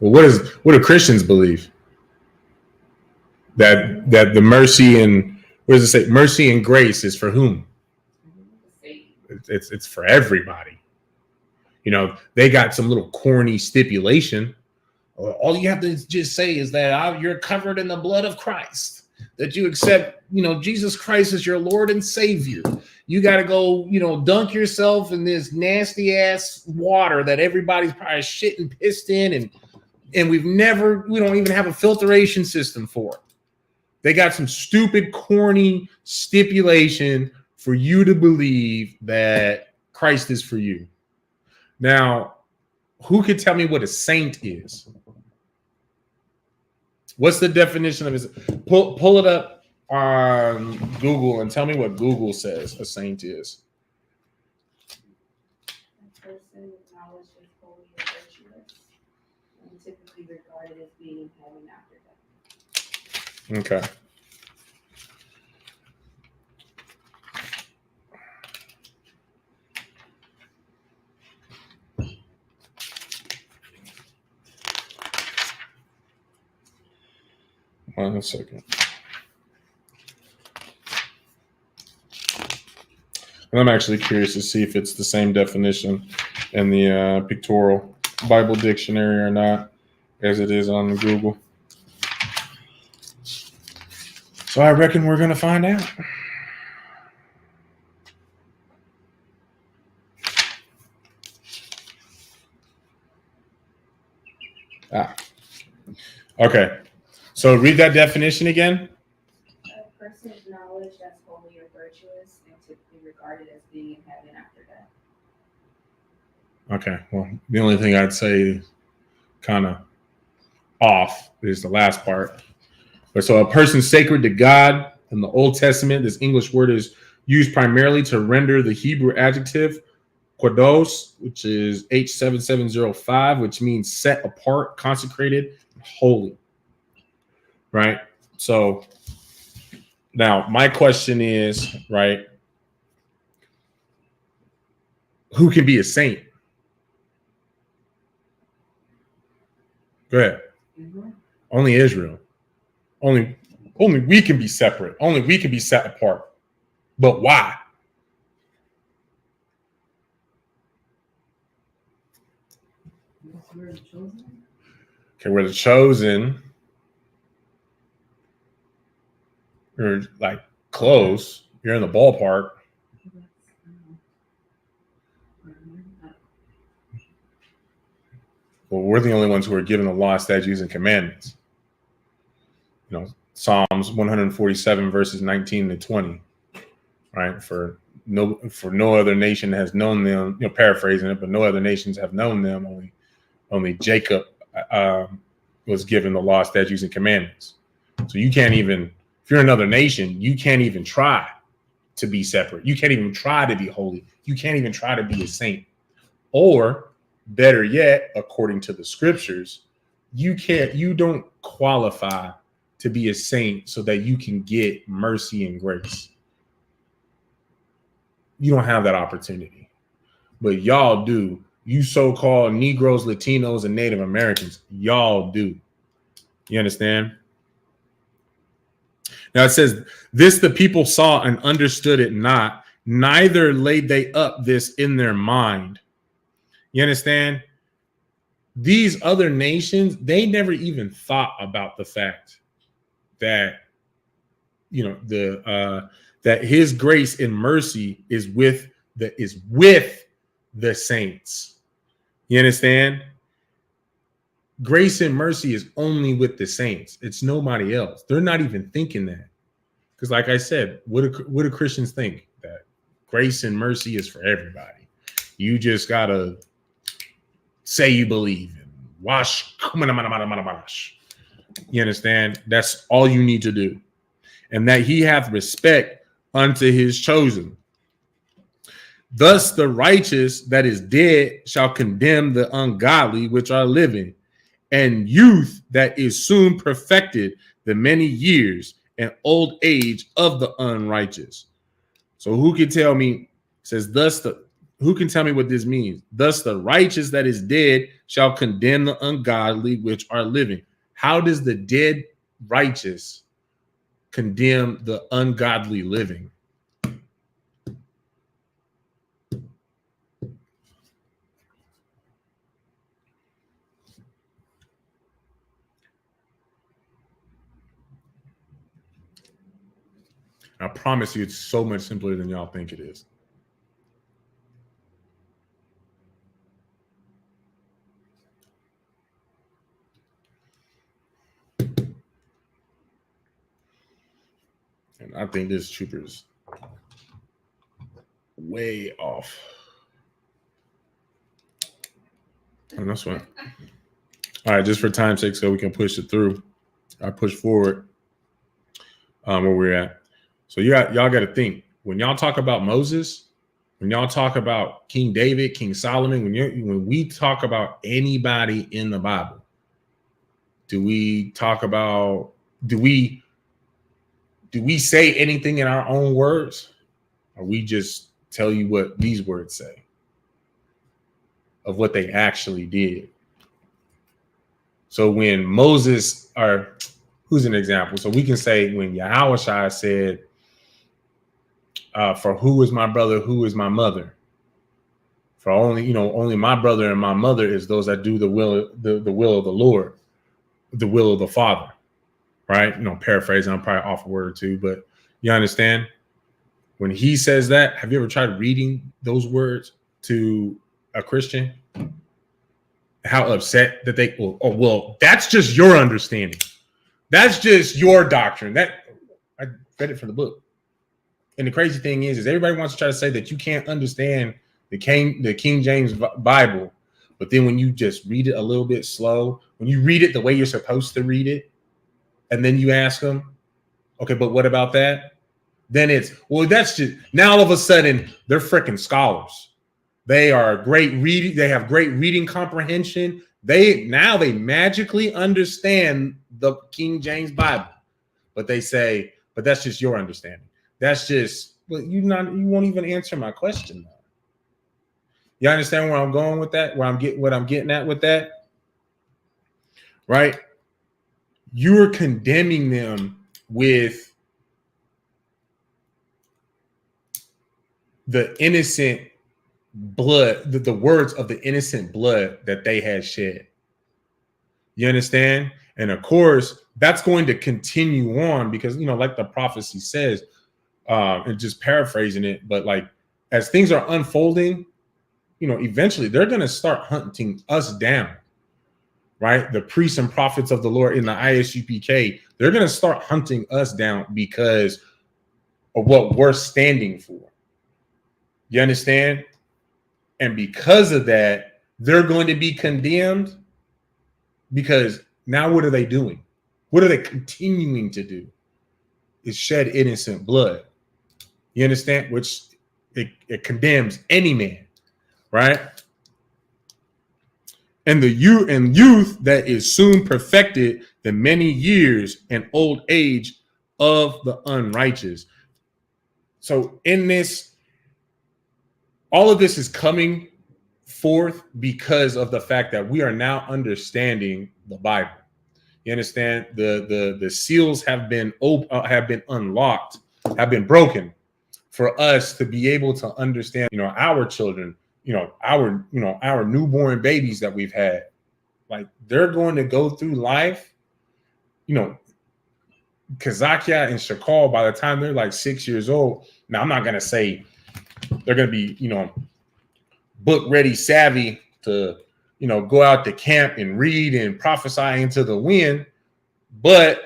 Well, what do Christians believe? That the mercy and what does it say? Mercy and grace is for whom? It's for everybody. You know, they got some little corny stipulation. All you have to just say is that you're covered in the blood of Christ. That you accept, Jesus Christ as your Lord and Savior. You got to go, dunk yourself in this nasty ass water that everybody's probably shit and pissed in, and we don't even have a filtration system for it. They got some stupid, corny stipulation for you to believe that Christ is for you. Now, who could tell me what a saint is? What's the definition of it? Pull it up on Google and tell me what Google says a saint is. A person with knowledge is holy and virtuous, and typically regarded as being in heaven after death. Okay. One second. And I'm actually curious to see if it's the same definition in the pictorial Bible dictionary or not, as it is on Google. So I reckon we're going to find out. Okay. So read that definition again. A person of knowledge that's holy or virtuous and typically regarded as being in heaven after death. Okay. Well, the only thing I'd say kind of off is the last part. But so a person sacred to God in the Old Testament, this English word is used primarily to render the Hebrew adjective kodos, which is H7705, which means set apart, consecrated, holy. Right? So now my question is, right, who can be a saint? Go ahead. Israel? Only Israel. Only we can be separate. Only we can be set apart. But why? We're the chosen? Okay, we're the chosen. You're like close. You're in the ballpark. Well, we're the only ones who are given the law, statutes, and commandments. Psalms 147 verses 19 to 20. Right? For no other nation has known them. Paraphrasing it, but no other nations have known them. Only Jacob was given the law, statutes, and commandments. So you can't even. If you're another nation, you can't even try to be separate. You can't even try to be holy. You can't even try to be a saint. Or better yet, according to the scriptures, you don't qualify to be a saint so that you can get mercy and grace. You don't have that opportunity. But y'all do. You so-called Negroes, Latinos, and Native Americans, y'all do. You understand? Now it says, this the people saw and understood it not, neither laid they up this in their mind. You understand? These other nations, they never even thought about the fact that, that his grace and mercy is with the saints. You understand? Grace and mercy is only with the saints. It's nobody else. They're not even thinking that. Because like I said, what do Christians think? That grace and mercy is for everybody. You just got to say you believe and wash. You understand? That's all you need to do. And that he hath respect unto his chosen. Thus the righteous that is dead shall condemn the ungodly which are living. And youth that is soon perfected the many years and old age of the unrighteous. So who can tell me, says, who can tell me what this means? Thus the righteous that is dead shall condemn the ungodly which are living. How does the dead righteous condemn the ungodly living? I promise you, it's so much simpler than y'all think it is. And I think this trooper is way off. And that's what. All right, just for time's sake, so we can push it through. I push forward where we're at. So y'all got to think, when y'all talk about Moses, when y'all talk about King David, King Solomon, when we talk about anybody in the Bible, do we say anything in our own words, or we just tell you what these words say of what they actually did? So when Moses, or who's an example? So we can say when Yahushua said, for who is my brother, who is my mother? For only my brother and my mother is those that do the will of the Lord, the will of the Father, right? Paraphrasing, I'm probably off a word or two, but you understand? When he says that, have you ever tried reading those words to a Christian? How upset that they, well, that's just your understanding. That's just your doctrine. That I read it from the book. And the crazy thing is everybody wants to try to say that you can't understand the King James Bible, but then when you just read it a little bit slow, when you read it the way you're supposed to read it, and then you ask them, okay, but what about that? Then it's, well, that's just, now all of a sudden they're freaking scholars. They are great reading. They have great reading comprehension. They magically understand the King James Bible, but they say, but that's just your understanding. That's just, well, you won't even answer my question though. You understand where I'm going with that? What I'm getting at with that? Right? You're condemning them with the innocent blood, the words of the innocent blood that they had shed. You understand? And of course, that's going to continue on because, like the prophecy says, and just paraphrasing it, but like as things are unfolding, eventually they're going to start hunting us down, right? The priests and prophets of the Lord in the ISUPK, they're going to start hunting us down because of what we're standing for. You understand? And because of that, they're going to be condemned because now what are they doing? What are they continuing to do? Is shed innocent blood. You understand? Which it condemns any man, right? And the youth that is soon perfected the many years and old age of the unrighteous. So in this, all of this is coming forth because of the fact that we are now understanding the Bible. You understand? The seals have been unlocked, have been broken for us to be able to understand, our children, our newborn babies that we've had, like they're going to go through life, Kazakia and Shakal, by the time they're like 6 years old. Now, I'm not going to say they're going to be, book ready, savvy to, go out to camp and read and prophesy into the wind. But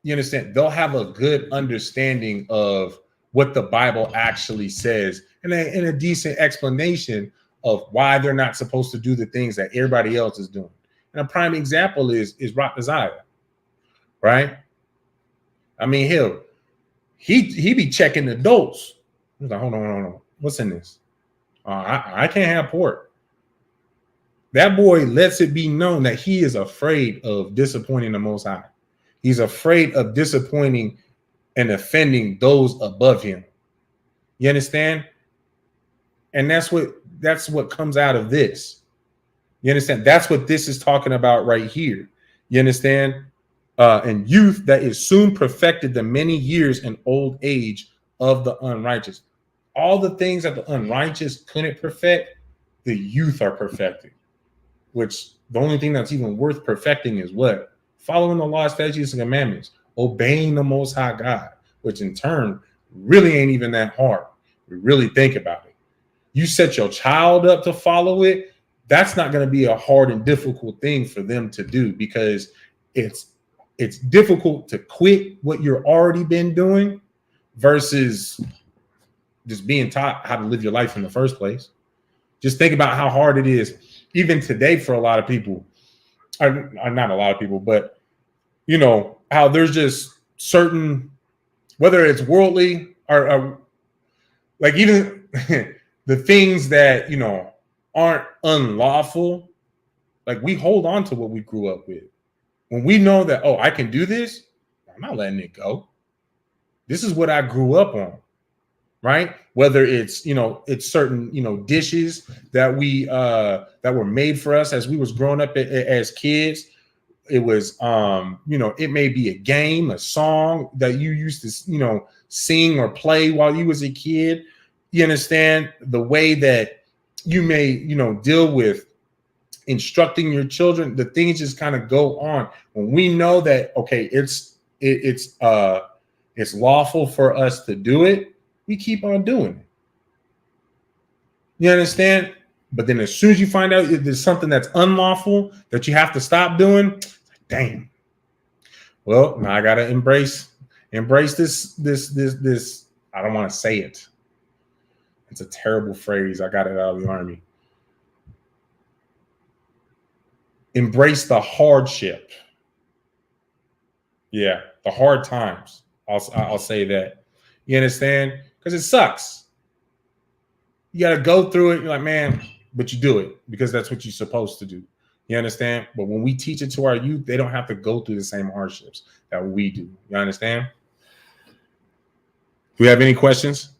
you understand, they'll have a good understanding of what the Bible actually says and a decent explanation of why they're not supposed to do the things that everybody else is doing. And a prime example is Rakaziah, right? I mean, he be checking the dose. He's like, hold on. What's in this? I can't have pork. That boy lets it be known that he is afraid of disappointing the Most High. He's afraid of disappointing and offending those above him. You understand? And that's what comes out of this. You understand? That's what this is talking about right here. You understand? And youth that is soon perfected the many years and old age of the unrighteous. All the things that the unrighteous couldn't perfect, the youth are perfecting. Which the only thing that's even worth perfecting is what? Following the law, statutes, and commandments, obeying the Most High God, which in turn really ain't even that hard. We really think about it. You set your child up to follow it, that's not going to be a hard and difficult thing for them to do, because it's difficult to quit what you're already been doing versus just being taught how to live your life in the first place. Just think about how hard it is, even today, for a lot of people, or not a lot of people, but you know, how there's just certain, whether it's worldly or like even the things that, you know, aren't unlawful, like we hold on to what we grew up with. When we know that, oh, I can do this, I'm not letting it go. This is what I grew up on, right? Whether it's, you know, it's certain, you know, dishes that we that were made for us as we was growing up as kids. It was you know, it may be a game, a song that you used to, you know, sing or play while you was a kid. You understand? The way that you may, you know, deal with instructing your children, the things just kind of go on. When we know that, okay, it's lawful for us to do it, we keep on doing it. You understand? But then as soon as you find out there's something that's unlawful that you have to stop doing, damn. Well, now I gotta embrace this. I don't want to say it. It's a terrible phrase. I got it out of the army. Embrace the hardship. Yeah, the hard times. I'll say that. You understand? Because it sucks. You got to go through it. You're like, man, but you do it because that's what you're supposed to do. You understand? But when we teach it to our youth, they don't have to go through the same hardships that we do. You understand? Do we have any questions?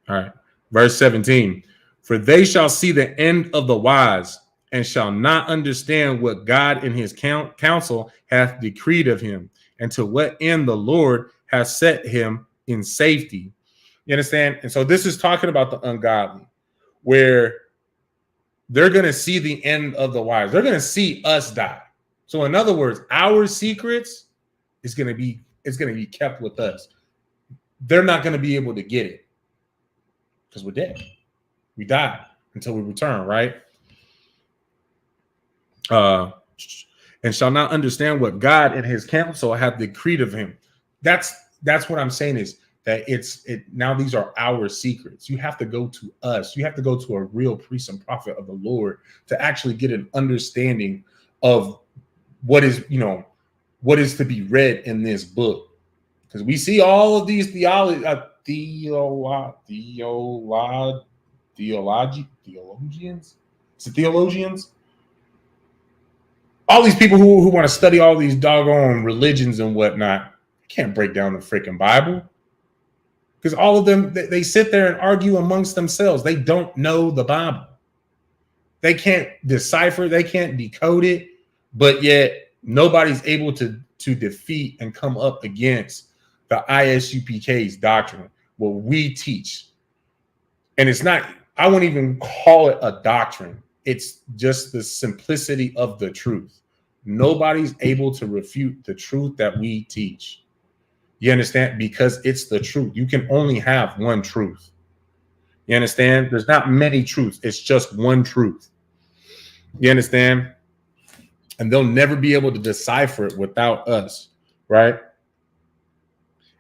All right. Verse 17. For they shall see the end of the wise and shall not understand what God in his counsel hath decreed of him, and to what end the Lord hath set him in safety. You understand? And so this is talking about the ungodly, where they're going to see the end of the wise. They're going to see us die. So in other words, our secrets is going to be kept with us. They're not going to be able to get it because we're dead. We die until we return, right? And shall not understand what God and his counsel have decreed of him. That's what I'm saying, is that now these are our secrets. You have to go to us. You have to go to a real priest and prophet of the Lord to actually get an understanding of what is to be read in this book. Because we see all of these theologians, all these people who want to study all these doggone religions and whatnot, can't break down the freaking Bible. Because all of them, they sit there and argue amongst themselves. They don't know the Bible. They can't decipher, they can't decode it, but yet nobody's able to defeat and come up against the ISUPK's doctrine, what we teach. And it's not, I wouldn't even call it a doctrine. It's just the simplicity of the truth. Nobody's able to refute the truth that we teach. You understand? Because it's the truth. You can only have one truth. You understand? There's not many truths. It's just one truth. You understand? And they'll never be able to decipher it without us, right?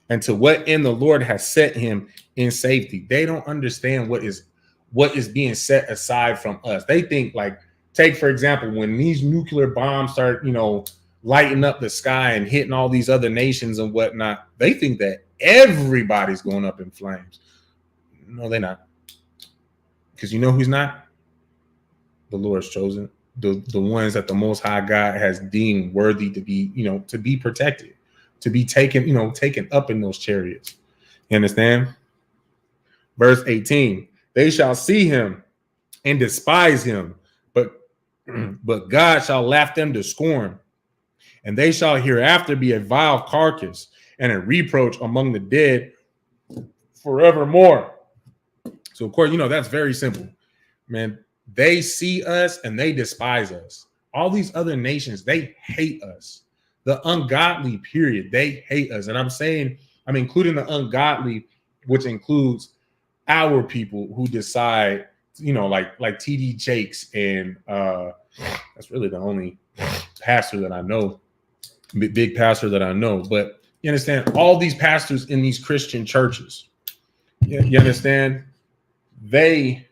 And to what end the Lord has set him in safety. They don't understand what is being set aside from us. They think, like, take, for example, when these nuclear bombs start, lighting up the sky and hitting all these other nations and whatnot, they think that everybody's going up in flames. No, they're not. Because you know who's not? The Lord's chosen. The ones that the Most High God has deemed worthy to be, to be protected. to be taken, taken up in those chariots. You understand? Verse 18, they shall see him and despise him, but God shall laugh them to scorn, and they shall hereafter be a vile carcass and a reproach among the dead forevermore. So, of course, that's very simple, man. They see us and they despise us. All these other nations, they hate us. The ungodly, period, they hate us. And I'm including the ungodly, which includes our people who decide, like TD Jakes, and that's really the only pastor that I know, big pastor that I know. But you understand, all these pastors in these Christian churches, you understand, they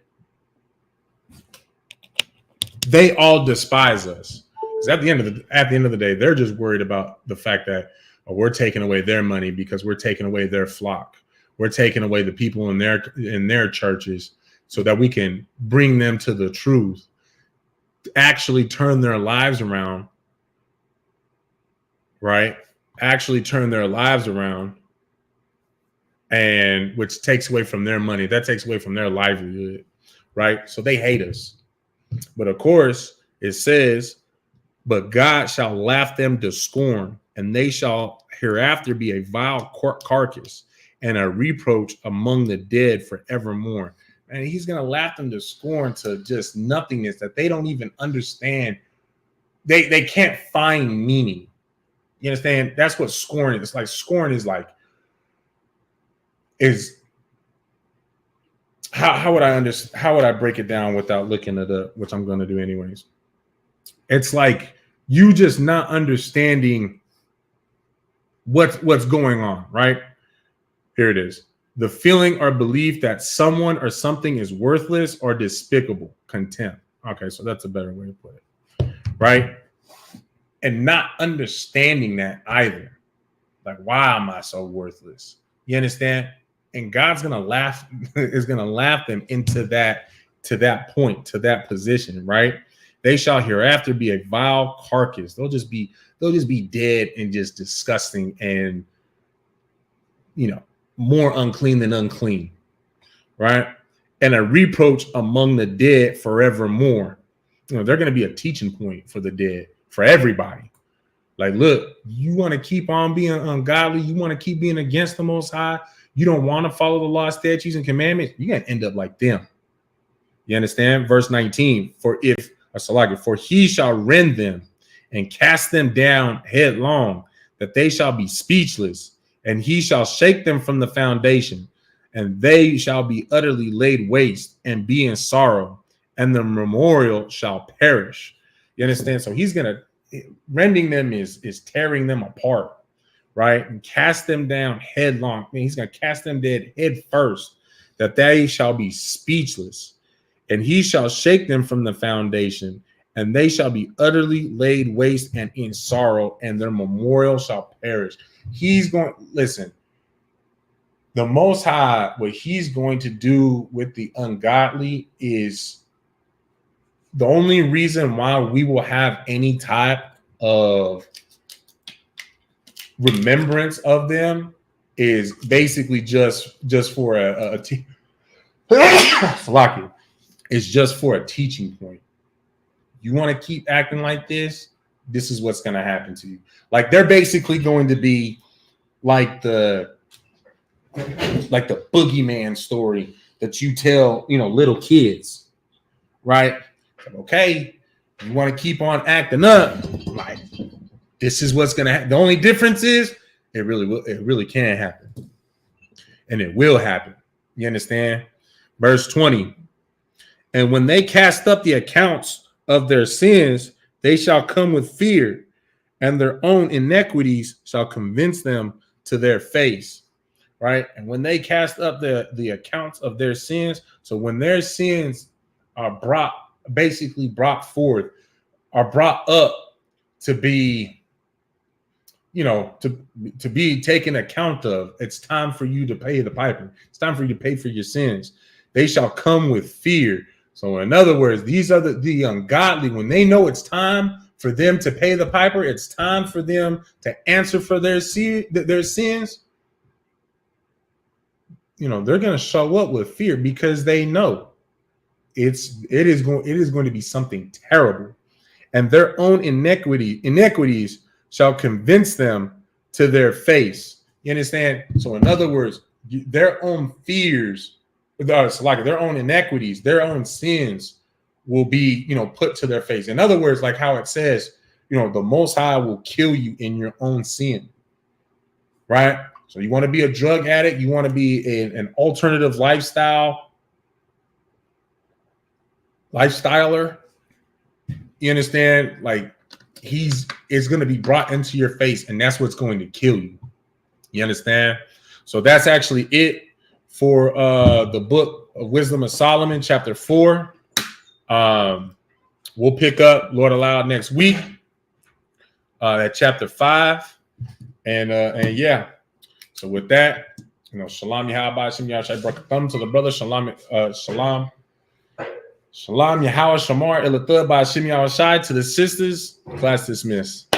all despise us. Because at the end of the day, they're just worried about the fact that we're taking away their money because we're taking away their flock. We're taking away the people in their churches so that we can bring them to the truth, actually turn their lives around, right? Actually turn their lives around, and which takes away from their money. That takes away from their livelihood, right? So they hate us. But of course, it says, but God shall laugh them to scorn, and they shall hereafter be a vile carcass and a reproach among the dead forevermore. And he's going to laugh them to scorn, to just nothingness, that they don't even understand. They can't find meaning. You understand? That's what scorn is. It's like scorn is how would I understand? How would I break it down without looking it up, which I'm going to do anyways? It's like you just not understanding what's going on, right? Here it is. The feeling or belief that someone or something is worthless or despicable, contempt. Okay, so that's a better way to put it, right? And not understanding that either. Like, why am I so worthless? You understand? And God's gonna laugh, is gonna laugh them into that, to that point, to that position, right? They shall hereafter be a vile carcass. They'll just be dead and just disgusting and more unclean than unclean, right? And a reproach among the dead forevermore. They're going to be a teaching point for the dead, for everybody. Like, look, you want to keep on being ungodly, you want to keep being against the Most High, you don't want to follow the law, statutes, and commandments, you're going to end up like them. You understand? Verse 19, for he shall rend them and cast them down headlong, that they shall be speechless. And he shall shake them from the foundation, and they shall be utterly laid waste and be in sorrow, and the memorial shall perish. You understand? So he's rending them is tearing them apart, right? And cast them down headlong. I mean, he's going to cast them dead head first, that they shall be speechless. And he shall shake them from the foundation, and they shall be utterly laid waste and in sorrow, and their memorial shall perish. He's going, listen, the Most High, what he's going to do with the ungodly is the only reason why we will have any type of remembrance of them is basically just for it's just for a teaching point. You want to keep acting like this? This is what's going to happen to you. Like, they're basically going to be like the boogeyman story that you tell, little kids, right? Okay, you want to keep on acting up, like, this is what's going to happen. The only difference is it really can happen. And it will happen. You understand? Verse 20. And when they cast up the accounts of their sins, they shall come with fear, and their own iniquities shall convince them to their face, right? And when they cast up the accounts of their sins, so when their sins are brought forth, are brought up to be, to be taken account of, it's time for you to pay the piper. It's time for you to pay for your sins. They shall come with fear. So in other words, these are the ungodly, when they know it's time for them to pay the piper. It's time for them to answer for their sins. You know, they're going to show up with fear because they know it is going to be something terrible, and their own iniquities shall convince them to their face. You understand? So in other words, their own fears, like their own inequities, their own sins will be, you know, put to their face. In other words, like how it says, you know, the Most High will kill you in your own sin, right? So you want to be a drug addict, you want to be an alternative lifestyler, you understand? Like it's going to be brought into your face, and that's what's going to kill you. You understand? So that's actually it for the book of Wisdom of Solomon, chapter 4. We'll pick up, Lord allowed, next week at chapter 5. And yeah. So with that, you know, shalom Yahweh, Shem Yahshai, thumb to the brother, shalom, shalom Yahweh, Shamar, Ilathah, by Shem Yahshai, to the sisters, class dismissed.